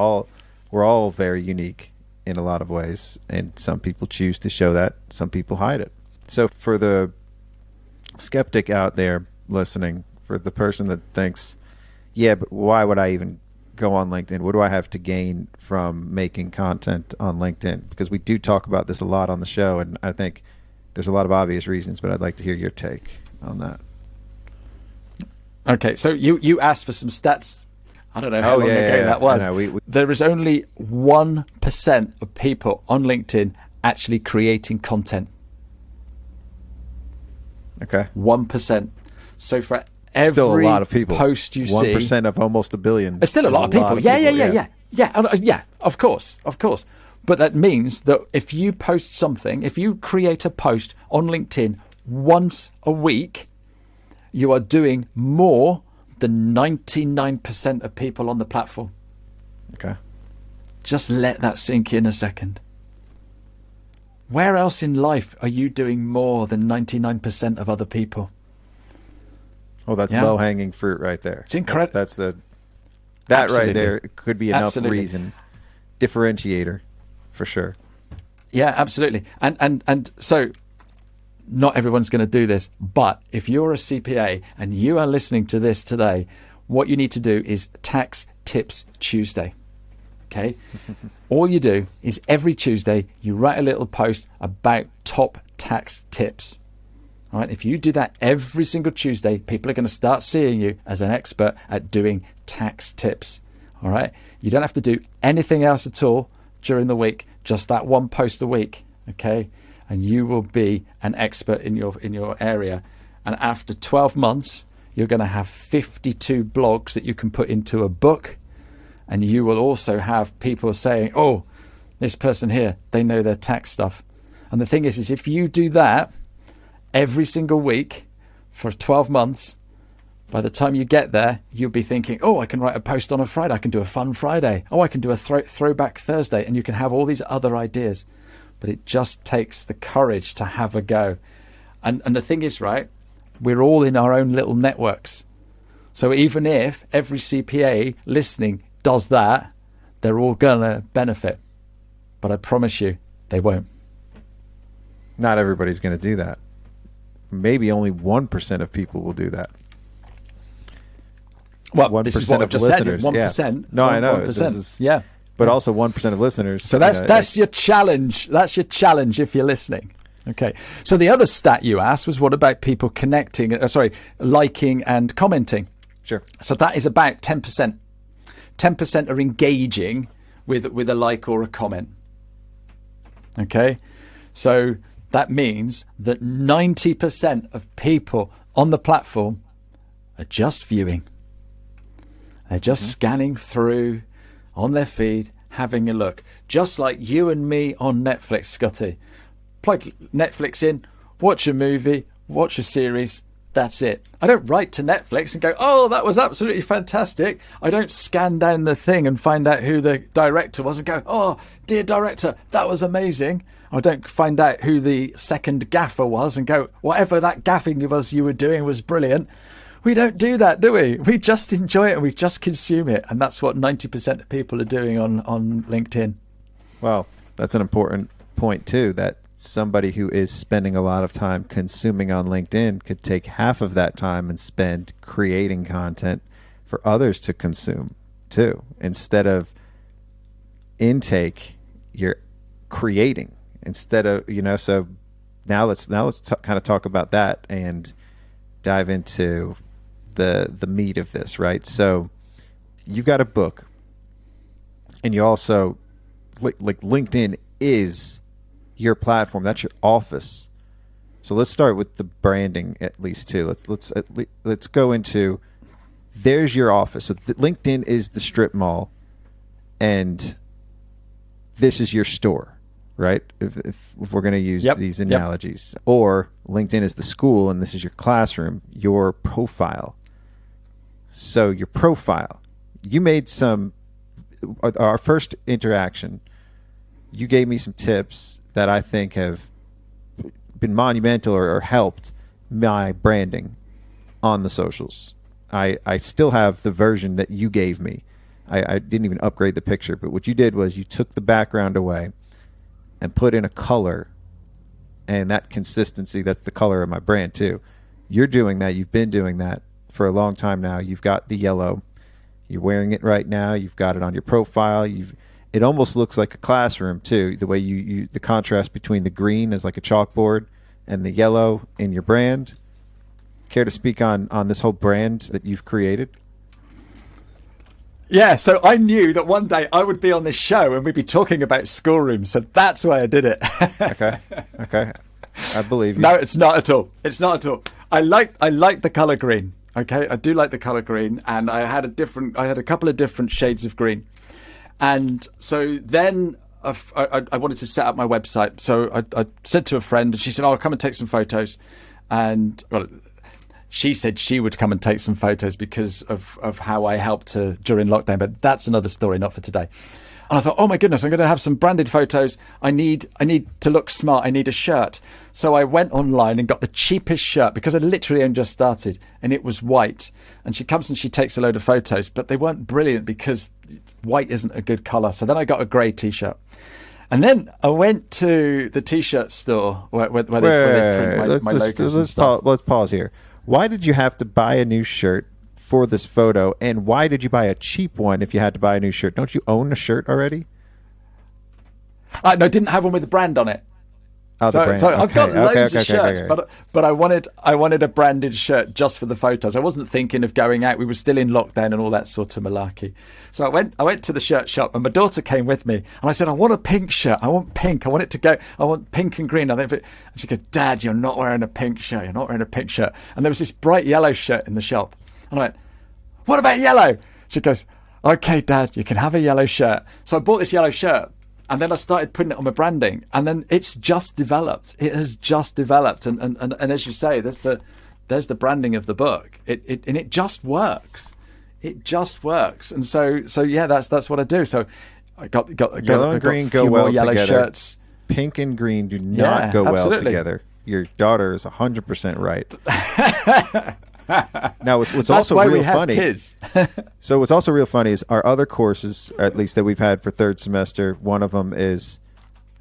all very unique in a lot of ways, and some people choose to show that, some people hide it. So for the skeptic out there listening, for the person that thinks, yeah, but why would I even go on LinkedIn? What do I have to gain from making content on LinkedIn? Because we do talk about this a lot on the show, and I think there's a lot of obvious reasons, but I'd like to hear your take on that. Okay, so you asked for some stats. I don't know how long ago that was. There is only 1% of people on LinkedIn actually creating content. Okay. 1%. So for every still a lot of people. Post you see... 1% of almost a billion. It's still a lot of people. Yeah, of course. But that means that if you post something, if you create a post on LinkedIn once a week, you are doing more than 99% of people on the platform. Okay. Just let that sink in a second. Where else in life are you doing more than 99% of other people? Oh, that's low-hanging fruit right there. It's incredible. That Absolutely. Right there could be enough reason. Differentiator, for sure. Yeah, absolutely. And so... not everyone's going to do this, but if you're a CPA and you are listening to this today, what you need to do is Tax Tips Tuesday. Okay? All you do is every Tuesday, you write a little post about top tax tips. All right? If you do that every single Tuesday, people are going to start seeing you as an expert at doing tax tips. All right? You don't have to do anything else at all during the week, just that one post a week. Okay? And you will be an expert in your area. And after 12 months, you're going to have 52 blogs that you can put into a book. And you will also have people saying, oh, this person here, they know their tax stuff. And the thing is if you do that every single week for 12 months, by the time you get there, you'll be thinking, oh, I can write a post on a Friday. I can do a fun Friday. Oh, I can do a throwback Thursday. And you can have all these other ideas. But it just takes the courage to have a go. And the thing is, right, we're all in our own little networks. So even if every CPA listening does that, they're all going to benefit. But I promise you, they won't. Not everybody's going to do that. Maybe only 1% of people will do that. Well, this is what I've just said. 1%. Yeah. No, I know. 1%. Yeah. But also 1% of listeners. So that's your challenge. That's your challenge if you're listening. Okay. So the other stat you asked was what about people connecting, liking and commenting? Sure. So that is about 10%. 10% are engaging with a like or a comment. Okay. So that means that 90% of people on the platform are just viewing. They're just scanning through on their feed, having a look. Just like you and me on Netflix, Scotty. Plug Netflix in, watch a movie, watch a series, that's it. I don't write to Netflix and go, oh, that was absolutely fantastic. I don't scan down the thing and find out who the director was and go, oh, dear director, that was amazing. I don't find out who the second gaffer was and go, whatever that gaffing was you were doing was brilliant. We don't do that, do we? We just enjoy it and we just consume it. And that's what 90% of people are doing on LinkedIn. Well, that's an important point too, that somebody who is spending a lot of time consuming on LinkedIn could take half of that time and spend creating content for others to consume too. Instead of intake, you're creating instead of, so now let's kind of talk about that and dive into the meat of this, right? So you've got a book and you also like LinkedIn is your platform. That's your office. So let's start with the branding at least too. Let's go into, there's your office. So LinkedIn is the strip mall, and this is your store, right? If we're going to use these analogies, or LinkedIn is the school, and this is your classroom, your profile. So your profile, you made our first interaction, you gave me some tips that I think have been monumental or helped my branding on the socials. I still have the version that you gave me. I didn't even upgrade the picture, but what you did was you took the background away and put in a color, and that consistency, that's the color of my brand too. You're doing that. You've been doing that for a long time now. You've got the yellow. You're wearing it right now. You've got it on your profile. It almost looks like a classroom too, the way the contrast between the green as like a chalkboard and the yellow in your brand. Care to speak on this whole brand that you've created? Yeah, so I knew that one day I would be on this show and we'd be talking about schoolrooms, so that's why I did it. Okay. I believe you. No, it's not at all. It's not at all. I like the color green. Okay, I do like the color green, and I had a couple of different shades of green. And so then I wanted to set up my website. So I said to a friend, and she said, "Oh, come and take some photos." And she said she would come and take some photos because of how I helped her during lockdown. But that's another story, not for today. And I thought, oh my goodness, I'm going to have some branded photos. I need to look smart. I need a shirt. So I went online and got the cheapest shirt because I literally only just started, and it was white. And she comes and she takes a load of photos, but they weren't brilliant because white isn't a good color. So then I got a grey t-shirt. And then I went to the t-shirt store where they print my logos and stuff. Let's pause here. Why did you have to buy a new shirt for this photo, and why did you buy a cheap one if you had to buy a new shirt? Don't you own a shirt already? No, I didn't have one with the brand on it. Oh, the brand. So I've got loads of shirts, okay. but I wanted a branded shirt just for the photos. I wasn't thinking of going out. We were still in lockdown and all that sort of malarkey. So I went to the shirt shop, and my daughter came with me, and I said, I want a pink shirt. I want pink. I want pink and green. And she goes, Dad, you're not wearing a pink shirt. You're not wearing a pink shirt. And there was this bright yellow shirt in the shop. And I went, what about yellow? She goes, okay, Dad, you can have a yellow shirt. So I bought this yellow shirt. And then I started putting it on my branding, and then it's just developed. It has just developed, and as you say, there's the branding of the book. It just works. It just works, and so yeah, that's what I do. So I got yellow and green go well yellow together. Shirts. Pink and green do not go well together. Your daughter is 100% right. Now, what's also real funny. So what's also real funny is our other courses, at least that we've had for third semester. One of them is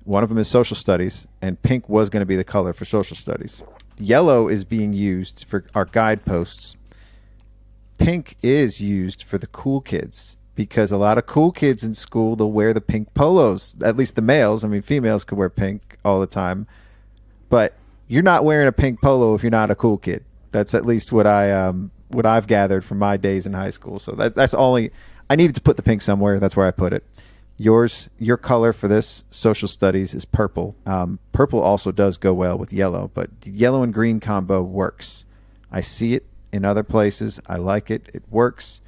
social studies, and pink was going to be the color for social studies. Yellow is being used for our guideposts. Pink is used for the cool kids because a lot of cool kids in school, they'll wear the pink polos. At least the males. I mean, females could wear pink all the time, but you're not wearing a pink polo if you're not a cool kid. That's at least what I've gathered from my days in high school. So that's only, I needed to put the pink somewhere. That's where I put it. Your color for this social studies is purple. Purple also does go well with yellow, but the yellow and green combo works. I see it in other places. I like it. It works.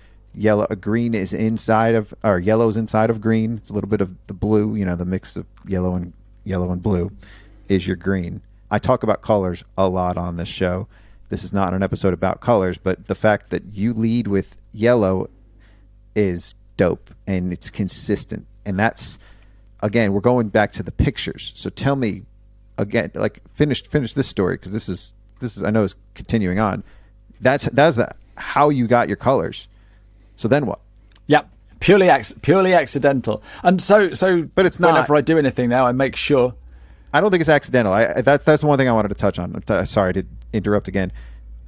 Green is inside of, or yellow's inside of green. It's a little bit of the blue. The mix of yellow and blue is your green. I talk about colors a lot on this show. This is not an episode about colors, but the fact that you lead with yellow is dope, and it's consistent. And that's, again, we're going back to the pictures. So tell me, again, like finish this story, because this is I know is continuing on. That's how you got your colors. So then what? Yeah, purely accidental. And so, but it's not. Whenever I do anything now, I make sure. I don't think it's accidental. That's the one thing I wanted to touch on. Sorry to interrupt again.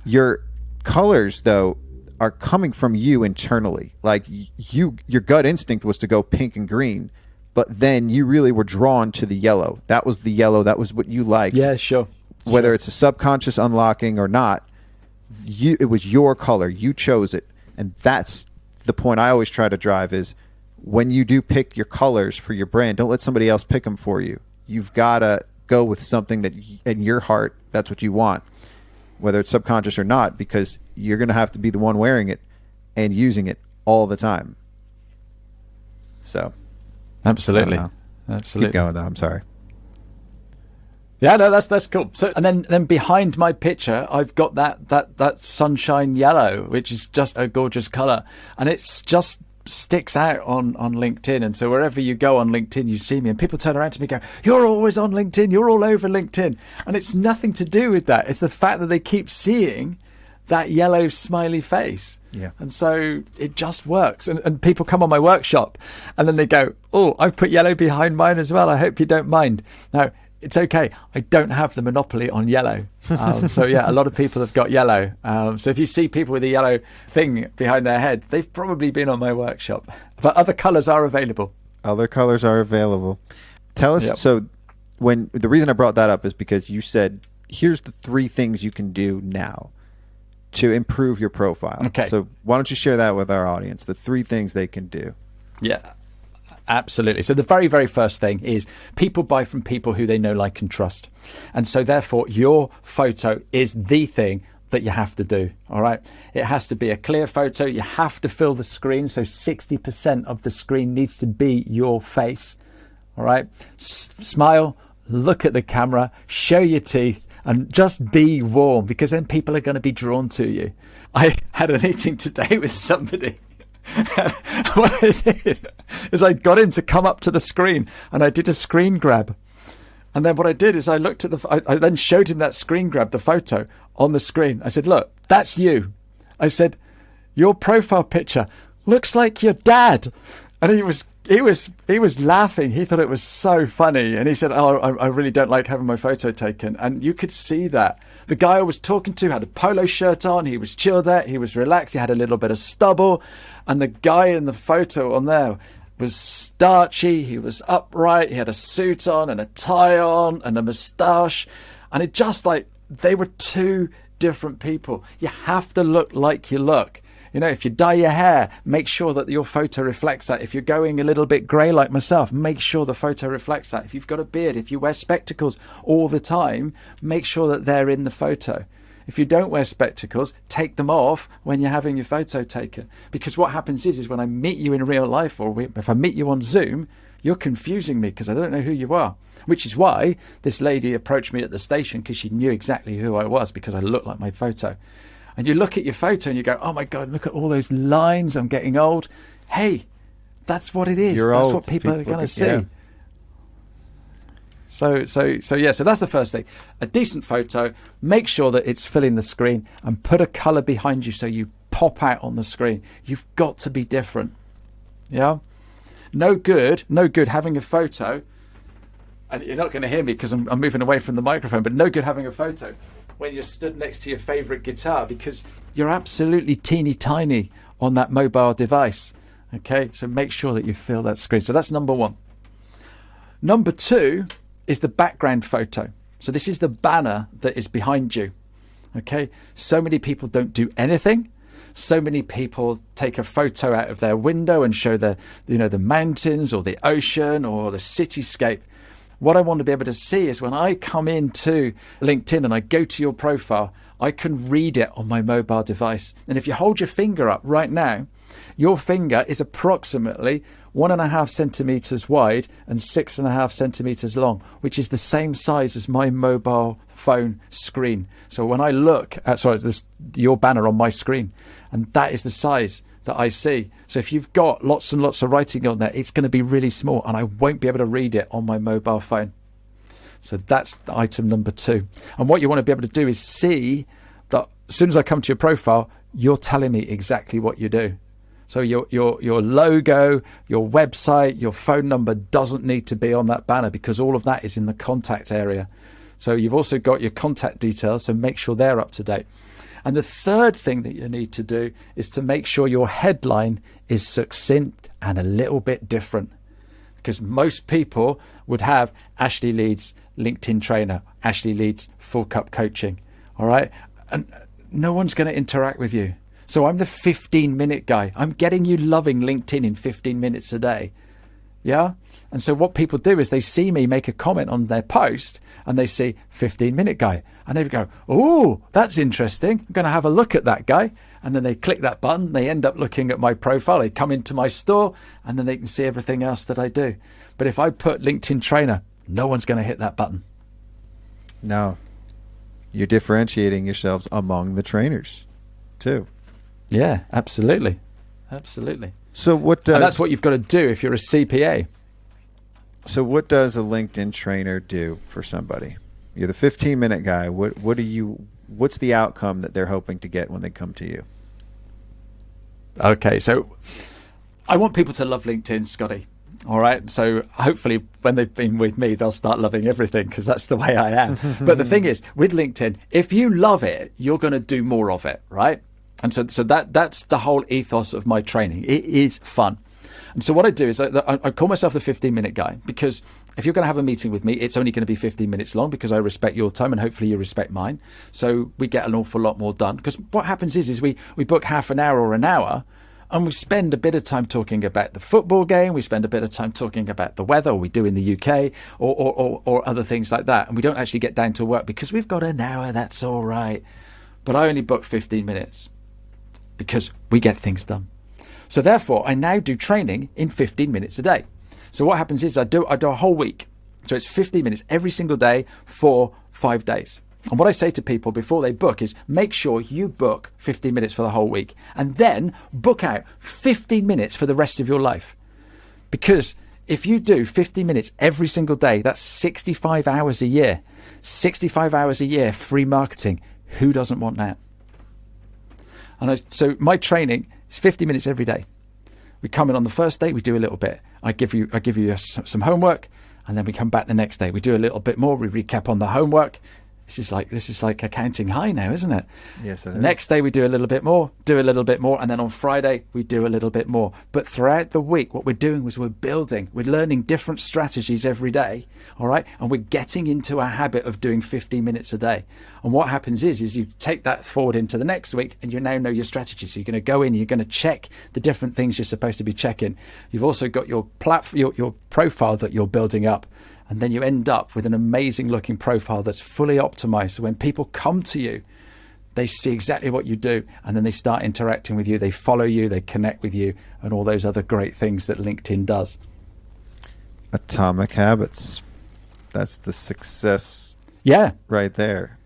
Your colors, though, are coming from you internally. Like your gut instinct was to go pink and green, but then you really were drawn to the yellow. That was the yellow. That was what you liked. Yeah, sure. Whether it's a subconscious unlocking or not, it was your color. You chose it, and that's the point I always try to drive is when you do pick your colors for your brand, don't let somebody else pick them for you. You've got to go with something that in your heart, that's what you want, whether it's subconscious or not, because you're going to have to be the one wearing it and using it all the time. So Absolutely. Keep going though. I'm sorry. Yeah, no, that's cool. So, and then behind my picture, I've got that sunshine yellow, which is just a gorgeous color, and it's just sticks out on LinkedIn. And so wherever you go on LinkedIn, you see me, and people turn around to me and go, "You're always on LinkedIn. You're all over LinkedIn." And it's nothing to do with that. It's the fact that they keep seeing that yellow smiley face. Yeah. And so it just works. And people come on my workshop and then they go, "Oh, I've put yellow behind mine as well. I hope you don't mind." Now, it's okay. I don't have the monopoly on yellow. So yeah, a lot of people have got yellow. So if you see people with a yellow thing behind their head, they've probably been on my workshop. But other colours are available. Other colors are available. Tell us. Yep. So the reason I brought that up is because you said, here's the 3 things you can do now to improve your profile. Okay. So why don't you share that with our audience, the 3 things they can do? Yeah. Absolutely. So the very, very first thing is people buy from people who they know, like, and trust. And so therefore your photo is the thing that you have to do. All right. It has to be a clear photo. You have to fill the screen. So 60% of the screen needs to be your face. All right. Smile, look at the camera, show your teeth, and just be warm, because then people are going to be drawn to you. I had a meeting today with somebody. What I did is I got him to come up to the screen and I did a screen grab. And then what I did is I looked at I then showed him that screen grab, the photo on the screen. I said, "Look, that's you." I said, "Your profile picture looks like your dad." And he was laughing. He thought it was so funny. And he said, "Oh, I really don't like having my photo taken." And you could see that. The guy I was talking to had a polo shirt on. He was chilled out. He was relaxed. He had a little bit of stubble. And the guy in the photo on there was starchy. He was upright. He had a suit on and a tie on and a moustache. And it just like, they were 2 different people. You have to look like you look. You know, if you dye your hair, make sure that your photo reflects that. If you're going a little bit grey like myself, make sure the photo reflects that. If you've got a beard, if you wear spectacles all the time, make sure that they're in the photo. If you don't wear spectacles, take them off when you're having your photo taken. Because what happens is when I meet you in real life, or if I meet you on Zoom, you're confusing me because I don't know who you are. Which is why this lady approached me at the station, because she knew exactly who I was, because I looked like my photo. And you look at your photo and you go, "Oh my God, look at all those lines. I'm getting old." Hey, that's what it is. That's old. What people are going to see. Yeah. So that's the first thing. A decent photo, make sure that it's filling the screen, and put a color behind you so you pop out on the screen. You've got to be different. Yeah. No good having a photo, and you're not going to hear me because I'm moving away from the microphone, but no good having a photo when you're stood next to your favorite guitar, because you're absolutely teeny tiny on that mobile device. Okay, so make sure that you fill that screen. So that's number 1. Number 2 is the background photo. So this is the banner that is behind you. Okay, so many people don't do anything. So many people take a photo out of their window and show the mountains or the ocean or the cityscape. What I want to be able to see is when I come into LinkedIn and I go to your profile, I can read it on my mobile device. And if you hold your finger up right now, your finger is approximately 1.5 centimeters wide and 6.5 centimeters long, which is the same size as my mobile phone screen. So when I look at your banner on my screen, and that is the size that I see. So if you've got lots and lots of writing on there, it's going to be really small, and I won't be able to read it on my mobile phone. So that's the item number 2. And what you want to be able to do is see that as soon as I come to your profile, you're telling me exactly what you do. So your logo, your website, your phone number doesn't need to be on that banner, because all of that is in the contact area. So you've also got your contact details, so make sure they're up to date. And the third thing that you need to do is to make sure your headline is succinct and a little bit different. Because most people would have Ashley Leeds, LinkedIn trainer, Ashley Leeds, full cup coaching. All right. And no one's going to interact with you. So I'm the 15-minute guy. I'm getting you loving LinkedIn in 15 minutes a day. Yeah. And so what people do is they see me make a comment on their post and they see 15-minute guy. And they go, oh, that's interesting. I'm going to have a look at that guy. And then they click that button. They end up looking at my profile. They come into my store and then they can see everything else that I do. But if I put LinkedIn trainer, no one's going to hit that button. No. You're differentiating yourselves among the trainers too. Yeah, absolutely. Absolutely. So what does... And that's what you've got to do if you're a CPA. So what does a LinkedIn trainer do for somebody? You're the 15-minute guy. What's the outcome that they're hoping to get when they come to you? Okay, so I want people to love LinkedIn, Scotty. All right. So hopefully when they've been with me, they'll start loving everything because that's the way I am. But the thing is, with LinkedIn, if you love it, you're going to do more of it. Right. And so that's the whole ethos of my training. It is fun. And so what I do is I call myself the 15-minute guy, because if you're going to have a meeting with me, it's only going to be 15 minutes long because I respect your time and hopefully you respect mine. So we get an awful lot more done, because what happens is we book half an hour or an hour and we spend a bit of time talking about the football game. We spend a bit of time talking about the weather, or we do in the UK, or other things like that. And we don't actually get down to work because we've got an hour. That's all right. But I only book 15 minutes because we get things done. So therefore, I now do training in 15 minutes a day. So what happens is I do a whole week. So it's 15 minutes every single day for 5 days. And what I say to people before they book is make sure you book 15 minutes for the whole week, and then book out 15 minutes for the rest of your life. Because if you do 15 minutes every single day, that's 65 hours a year. 65 hours a year, free marketing. Who doesn't want that? And so my training is 50 minutes every day. We come in on the first day, we do a little bit. I give you some homework, and then we come back the next day. We do a little bit more. We recap on the homework. This is like accounting high now, isn't it? Yes, it is. Next day we do a little bit more, and then on Friday we do a little bit more. But throughout the week, what we're doing is we're learning different strategies every day, all right? And we're getting into a habit of doing 15 minutes a day. And what happens is you take that forward into the next week, and you now know your strategy. So you're going to go in, you're going to check the different things you're supposed to be checking. You've also got your your profile that you're building up. And then you end up with an amazing looking profile that's fully optimized. So when people come to you, they see exactly what you do, and then they start interacting with you. They follow you, they connect with you, and all those other great things that LinkedIn does. Atomic habits. That's the success. Yeah. Right there.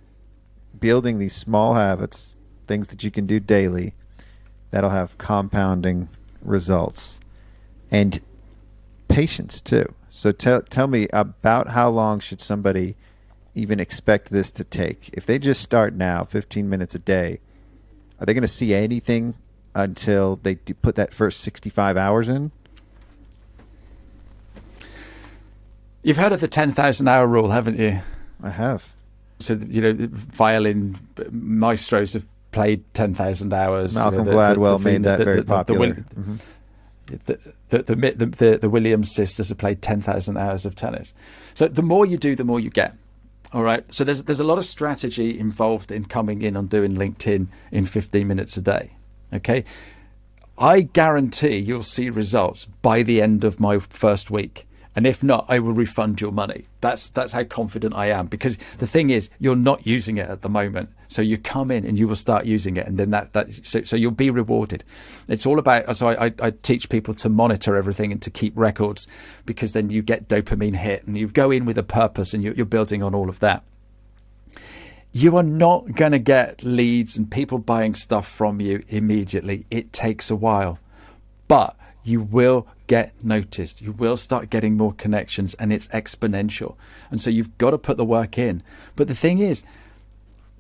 Building these small habits, things that you can do daily, that'll have compounding results. And patience too. So tell me, about how long should somebody even expect this to take? If they just start now, 15 minutes a day, are they going to see anything until they put that first 65 hours in? You've heard of the 10,000 hour rule, haven't you? I have. So, violin maestros have played 10,000 hours. Malcolm Gladwell made that very popular. The Williams sisters have played 10,000 hours of tennis. So the more you do, the more you get. All right. So there's a lot of strategy involved in coming in and doing LinkedIn in 15 minutes a day. Okay. I guarantee you'll see results by the end of my first week. And if not, I will refund your money. That's how confident I am, because the thing is, you're not using it at the moment. So you come in and you will start using it, and then so you'll be rewarded. It's all about. So I teach people to monitor everything and to keep records, because then you get dopamine hit and you go in with a purpose, and you're building on all of that. You are not going to get leads and people buying stuff from you immediately. It takes a while, but you will get noticed. You will start getting more connections, and it's exponential. And so you've got to put the work in. But the thing is,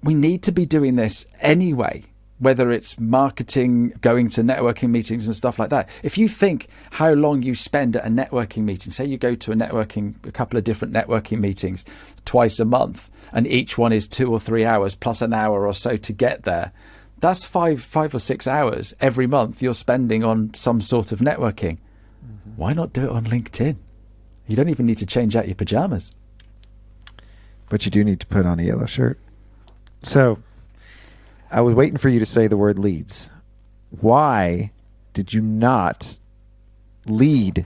we need to be doing this anyway, whether it's marketing, going to networking meetings and stuff like that. If you think how long you spend at a networking meeting, say you go to a couple of different networking meetings twice a month, and each one is 2 or 3 hours plus an hour or so to get there. That's 5 or 6 hours every month you're spending on some sort of networking. Mm-hmm. Why not do it on LinkedIn? You don't even need to change out your pajamas. But you do need to put on a yellow shirt. So I was waiting for you to say the word leads. Why did you not lead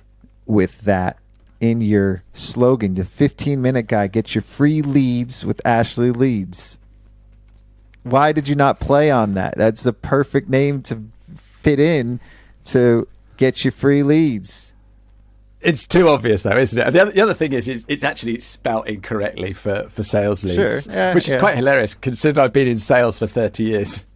with that in your slogan. The 15-minute guy, get your free leads with Ashley Leeds. Why did you not play on that? That's the perfect name to fit in to get your free leads. It's too obvious, though, isn't it? The other thing is it's actually spelt incorrectly for sales leads, Sure. which is quite hilarious considering I've been in sales for 30 years.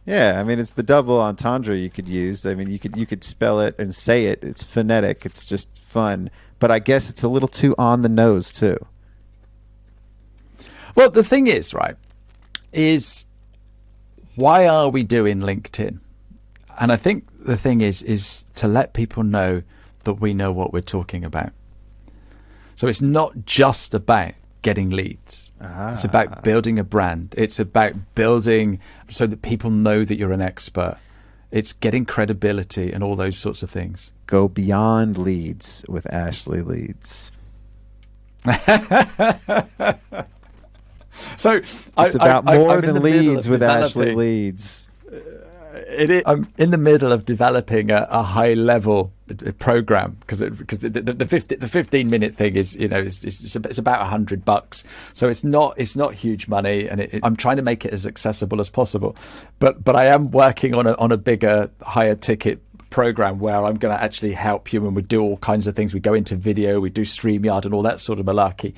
Yeah, I mean, it's the double entendre you could use. I mean, you could spell it and say it. It's phonetic. It's just fun. But I guess it's a little too on the nose, too. Well, the thing is, right, is why are we doing LinkedIn? And I think the thing is to let people know that we know what we're talking about. So it's not just about getting leads. It's about building a brand. It's about building so that people know that you're an expert. It's getting credibility and all those sorts of things. Go beyond leads with Ashley Leeds. So it's about more I'm than leads with Ashley Leeds. I'm in the middle of developing a high level program because the 15-minute thing is, you know, it's about $100, so it's not huge money, and I'm trying to make it as accessible as possible, but I am working on a bigger, higher ticket program where I'm going to actually help you, and we do all kinds of things. We go into video, we do StreamYard and all that sort of malarkey.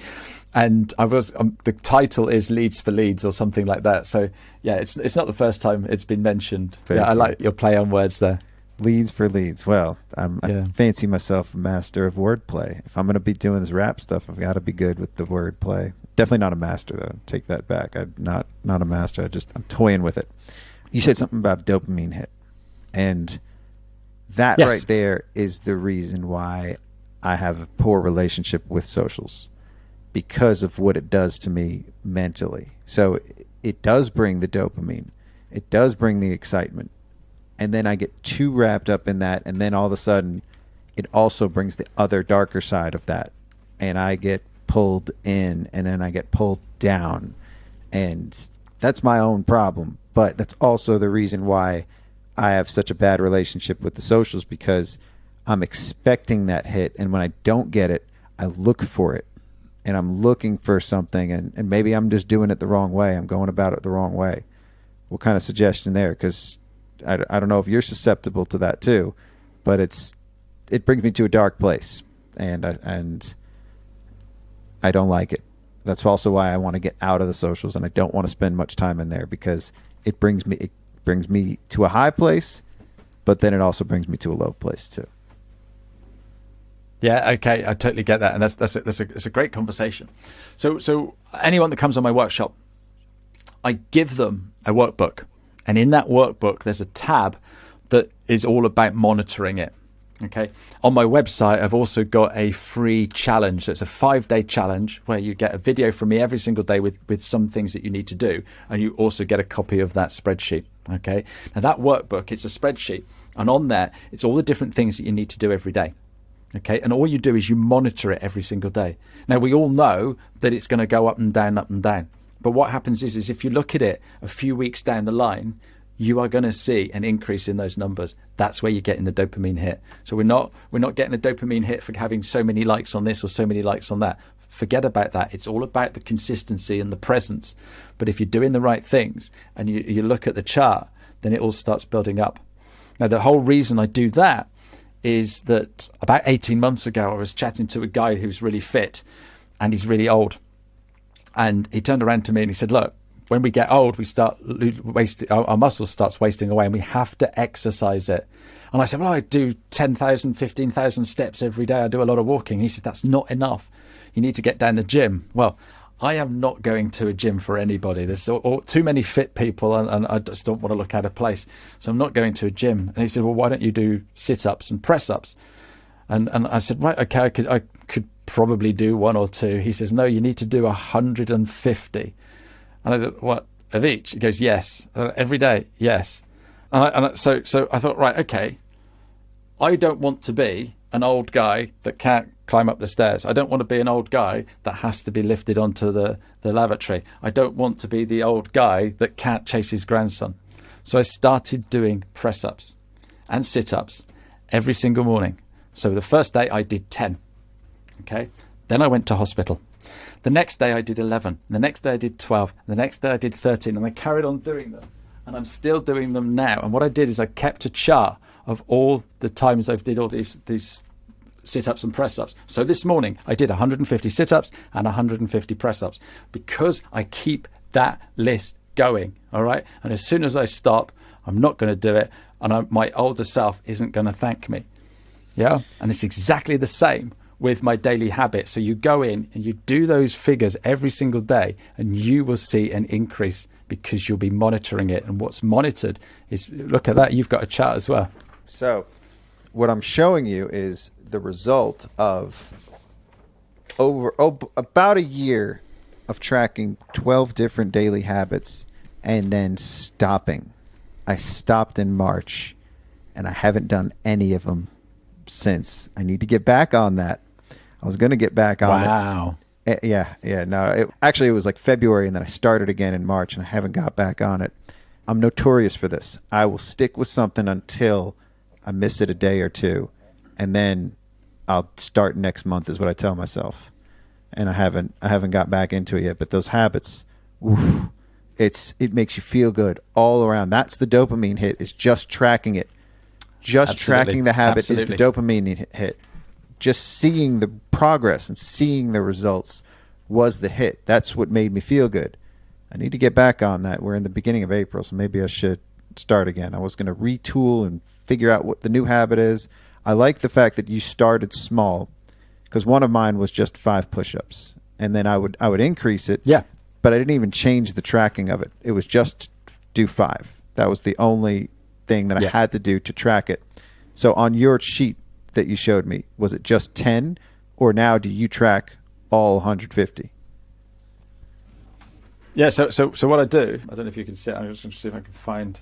And the title is Leads for Leads or something like that. So yeah, it's not the first time it's been mentioned. I like your play on words there. Leads for Leads. Well, I fancy myself a master of wordplay. If I'm going to be doing this rap stuff, I've got to be good with the wordplay. Definitely not a master, though. Take that back. I'm not a master. I'm toying with it. You said something about dopamine hit, and that right there is the reason why I have a poor relationship with socials. Because of what it does to me mentally. So it does bring the dopamine. It does bring the excitement. And then I get too wrapped up in that. And then all of a sudden, it also brings the other darker side of that. And I get pulled in, and then I get pulled down. And that's my own problem. But that's also the reason why I have such a bad relationship with the socials, because I'm expecting that hit. And when I don't get it, I look for it. And I'm looking for something, and maybe I'm just doing it the wrong way. I'm going about it the wrong way. What kind of suggestion there? Because I don't know if you're susceptible to that too, but it brings me to a dark place, and I don't like it. That's also why I want to get out of the socials, and I don't want to spend much time in there, because it brings me to a high place, but then it also brings me to a low place too. Yeah, okay, I totally get that, and that's a great conversation. So anyone that comes on my workshop, I give them a workbook, and in that workbook there's a tab that is all about monitoring it. Okay, on my website I've also got a free challenge. So it's a 5-day challenge where you get a video from me every single day with some things that you need to do, and you also get a copy of that spreadsheet. Okay, now that workbook, it's a spreadsheet, and on there it's all the different things that you need to do every day. Okay, and all you do is you monitor it every single day. Now, we all know that it's going to go up and down, up and down. But what happens is if you look at it a few weeks down the line, you are going to see an increase in those numbers. That's where you're getting the dopamine hit. So we're not getting a dopamine hit for having so many likes on this or so many likes on that. Forget about that. It's all about the consistency and the presence. But if you're doing the right things and you look at the chart, then it all starts building up. Now, the whole reason I do that is that about 18 months ago, I was chatting to a guy who's really fit and he's really old. And he turned around to me and he said, look, when we get old, we start wasting, our muscles starts wasting away, and we have to exercise it. And I said, well, I do 10,000, 15,000 steps every day. I do a lot of walking. He said, that's not enough. You need to get down the gym. Well, I am not going to a gym for anybody. There's too many fit people, and I just don't want to look out of place. So I'm not going to a gym. And he said, well, why don't you do sit-ups and press-ups? And I said, right, okay, I could probably do 1 or 2. He says, no, you need to do 150. And I said, what, of each? He goes, yes. Every day, yes. So I thought, right, okay, I don't want to be an old guy that can't climb up the stairs. I don't want to be an old guy that has to be lifted onto the lavatory. I don't want to be the old guy that can't chase his grandson. So I started doing press-ups and sit-ups every single morning So the first day I did 10. Okay. Then I went to hospital. The next day I did 11. The next day I did 12. The next day I did 13. And I carried on doing them. And I'm still doing them now. And what I did is I kept a chart of all the times I've did all these sit-ups and press-ups. So this morning I did 150 sit-ups and 150 press-ups because I keep that list going. All right. And as soon as I stop, I'm not going to do it. And my older self isn't going to thank me. Yeah. And it's exactly the same with my daily habit. So you go in and you do those figures every single day and you will see an increase because you'll be monitoring it. And what's monitored is, look at that, you've got a chart as well. So what I'm showing you is the result of about a year of tracking 12 different daily habits and then stopping. I stopped in March and I haven't done any of them since. I need to get back on that. I was going to get back on it. Wow. No, it was like February, and then I started again in March, and I haven't got back on it. I'm notorious for this. I will stick with something until I miss it a day or two, and then I'll start next month is what I tell myself. And I haven't got back into it yet. But those habits, it makes you feel good all around. That's the dopamine hit, is just tracking it. Just tracking the habit is the dopamine hit. Just seeing the progress and seeing the results was the hit. That's what made me feel good. I need to get back on that. We're in the beginning of April, so maybe I should start again. I was going to retool and figure out what the new habit is. I like the fact that you started small, because one of mine was just 5 push-ups, and then I would increase it. Yeah. But I didn't even change the tracking of it. It was just do 5. That was the only thing that I had to do to track it. So on your sheet that you showed me, was it just 10, or now do you track all 150? Yeah, so what I do, I don't know if you can see it, I'm just going to see if I can find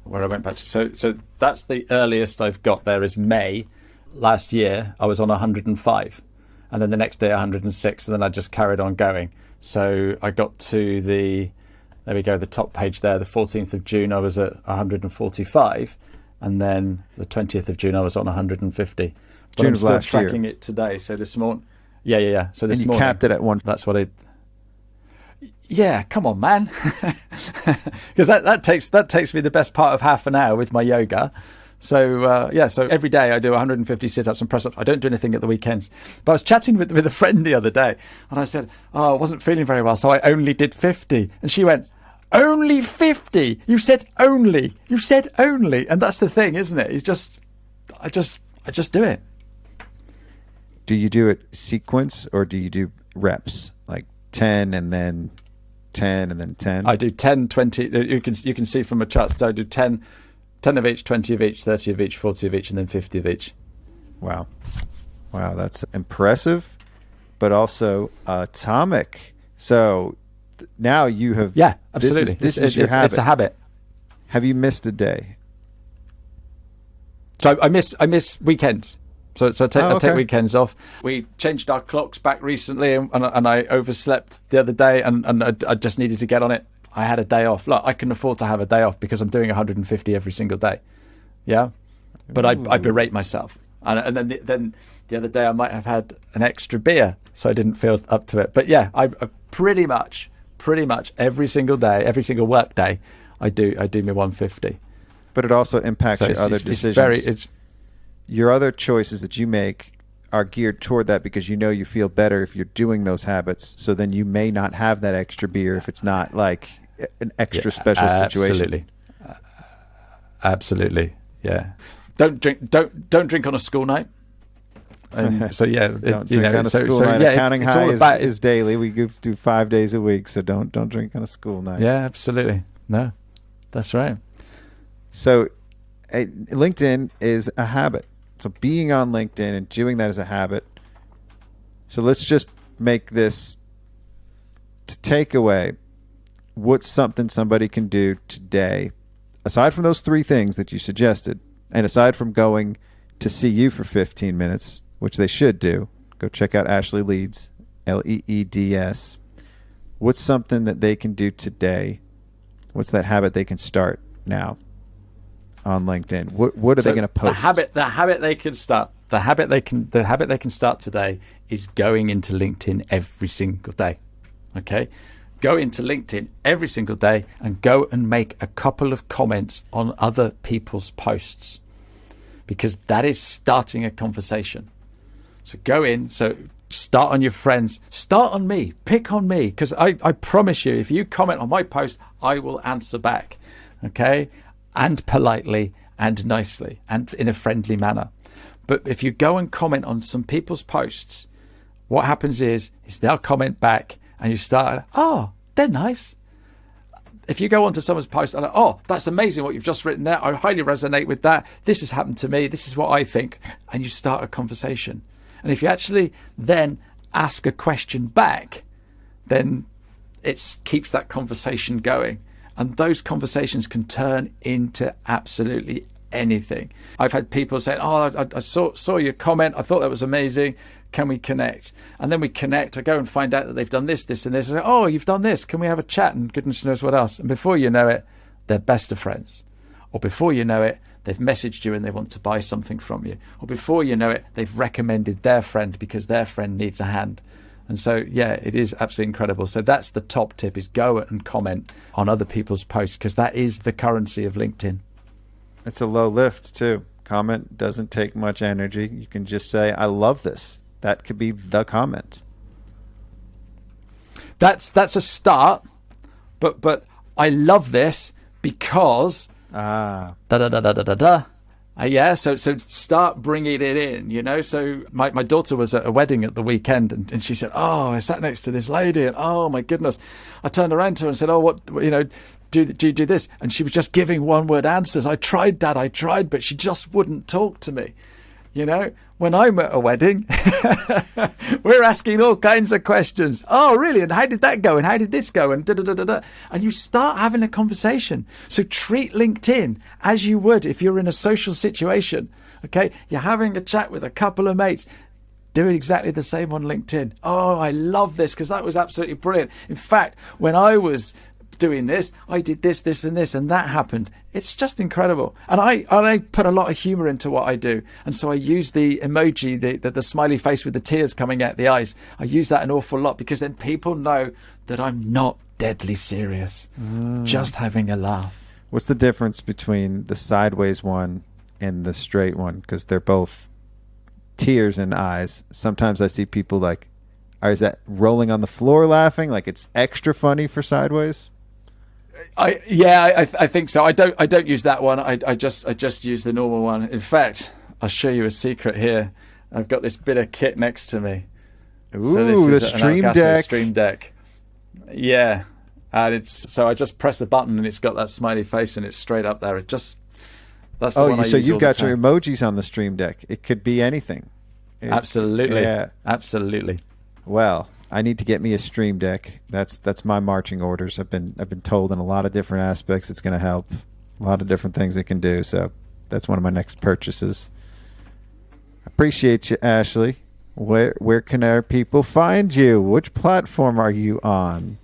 where I went back to. So that's the earliest I've got there is May. Last year I was on 105, and then the next day 106, and then I just carried on going. So I got to the top page there, the 14th of June I was at 145, and then the 20th of June I was on 150. But I'm still tracking it today. So this morning, yeah. So this morning, capped it at 1. That's what I. Yeah, come on, man, because that takes me the best part of half an hour with my yoga. So so every day I do 150 sit-ups and press-ups. I don't do anything at the weekends. But I was chatting with a friend the other day, and I said, I wasn't feeling very well, so I only did 50. And she went, only 50? You said only. And that's the thing, isn't it? I just do it. Do you do it sequence, or do you do reps, like 10 and then 10 and then 10? I do 10, 20. You can see from my charts. So I do 10 of each, 20 of each, 30 of each, 40 of each, and then 50 of each. Wow, that's impressive, but also atomic. So now you have... Yeah, absolutely. This is your habit. It's a habit. Have you missed a day? So I miss weekends. So I take weekends off. We changed our clocks back recently, and I overslept the other day, and I just needed to get on it. I had a day off. Look, I can afford to have a day off because I'm doing 150 every single day. Yeah, but I berate myself, and then the other day I might have had an extra beer, so I didn't feel up to it. But yeah, I pretty much every single day, every single work day, I do my 150. But it also impacts your other decisions. Your other choices that you make are geared toward that, because you know you feel better if you're doing those habits. So then you may not have that extra beer if it's not like an extra special situation. Absolutely. Yeah. Don't drink on a school night. And so don't drink on a school night. Accounting High is daily. We do 5 days a week, so don't drink on a school night. Yeah, absolutely. No, that's right. So LinkedIn is a habit. So being on LinkedIn and doing that as a habit. So let's just make this to take away. What's something somebody can do today, aside from those 3 things that you suggested, and aside from going to see you for 15 minutes, which they should do. Go check out Ashley Leeds, Leeds. What's something that they can do today? What's that habit they can start now on LinkedIn? What are they going to post? The habit they can start. The habit they can start today is going into LinkedIn every single day. Okay? Go into LinkedIn every single day and go and make a couple of comments on other people's posts, because that is starting a conversation. So go in, start on your friends, start on me, pick on me, because I promise you, if you comment on my post, I will answer back, okay? And politely and nicely and in a friendly manner. But if you go and comment on some people's posts, what happens is they'll comment back and you start, oh, they're nice. If you go onto someone's post and, oh, that's amazing what you've just written there, I highly resonate with that, this has happened to me, this is what I think, and you start a conversation. And if you actually then ask a question back, then it keeps that conversation going. And those conversations can turn into absolutely anything. I've had people say, oh, I saw your comment, I thought that was amazing, can we connect? And then we connect, I go and find out that they've done this, this and this. I say, oh, you've done this, can we have a chat? And goodness knows what else. And before you know it, they're best of friends. Or before you know it, they've messaged you and they want to buy something from you. Or before you know it, they've recommended their friend because their friend needs a hand. And so, yeah, it is absolutely incredible. So that's the top tip, is go and comment on other people's posts, because that is the currency of LinkedIn. It's a low lift, too. Comment doesn't take much energy. You can just say, I love this. That could be the comment. That's a start, but I love this because da da da da da da da. Yeah, so start bringing it in, you know. So my daughter was at a wedding at the weekend, and she said, oh, I sat next to this lady, and oh my goodness, I turned around to her and said, oh, what, you know, do you do this? And she was just giving one-word answers. I tried, but she just wouldn't talk to me. You know, when I'm at a wedding, we're asking all kinds of questions. Oh, really? And how did that go? And how did this go? And da-da-da-da-da. And you start having a conversation. So treat LinkedIn as you would if you're in a social situation. Okay? You're having a chat with a couple of mates. Do exactly the same on LinkedIn. Oh, I love this because that was absolutely brilliant. In fact, when I was doing this, I did this, this and this, and that happened. It's just incredible. And I put a lot of humor into what I do. And so I use the emoji, the smiley face with the tears coming out the eyes. I use that an awful lot because then people know that I'm not deadly serious, just having a laugh. What's the difference between the sideways one and the straight one? Because they're both tears in eyes. Sometimes I see people like, is that rolling on the floor laughing? Like it's extra funny for sideways? I think so. I don't use that one. I just use the normal one. In fact, I'll show you a secret here. I've got this bit of kit next to me. Ooh, so this is the Stream Deck. Stream Deck. Yeah, and so I just press a button and it's got that smiley face and it's straight up there. That's the one I use. So you've all got the your time. emojis on the Stream Deck. It could be anything. Absolutely. Yeah. Absolutely. Well, I need to get me a Stream Deck. That's my marching orders. I've been told in a lot of different aspects it's going to help. A lot of different things it can do. So that's one of my next purchases. Appreciate you, Ashley. Where can our people find you? Which platform are you on?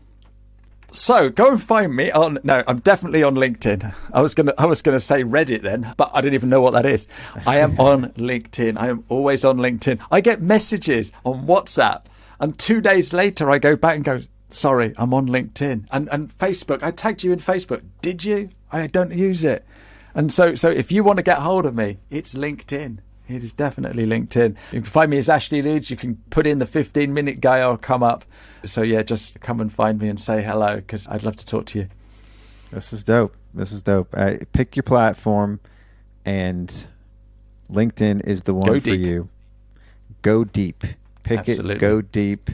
So go and find me on. No, I'm definitely on LinkedIn. I was gonna say Reddit then, but I don't even know what that is. I am on LinkedIn. I am always on LinkedIn. I get messages on WhatsApp. And 2 days later, I go back and go, sorry, I'm on LinkedIn. And Facebook, I tagged you in Facebook. Did you? I don't use it. And so if you want to get hold of me, it's LinkedIn. It is definitely LinkedIn. You can find me as Ashley Leeds. You can put in the 15-minute guy, I'll come up. So, yeah, just come and find me and say hello because I'd love to talk to you. This is dope. Pick your platform, and LinkedIn is the one for you. Go deep. Pick Absolutely. it, go deep,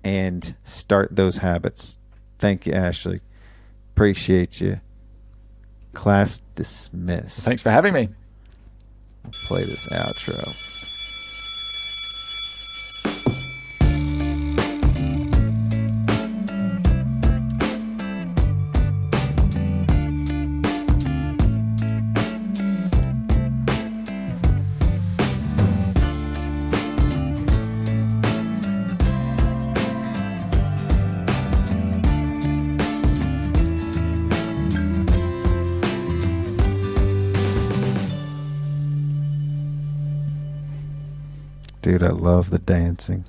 and start those habits. Thank you, Ashley. Appreciate you. Class dismissed. Thanks for having me. Play this outro. Dude, I love the dancing.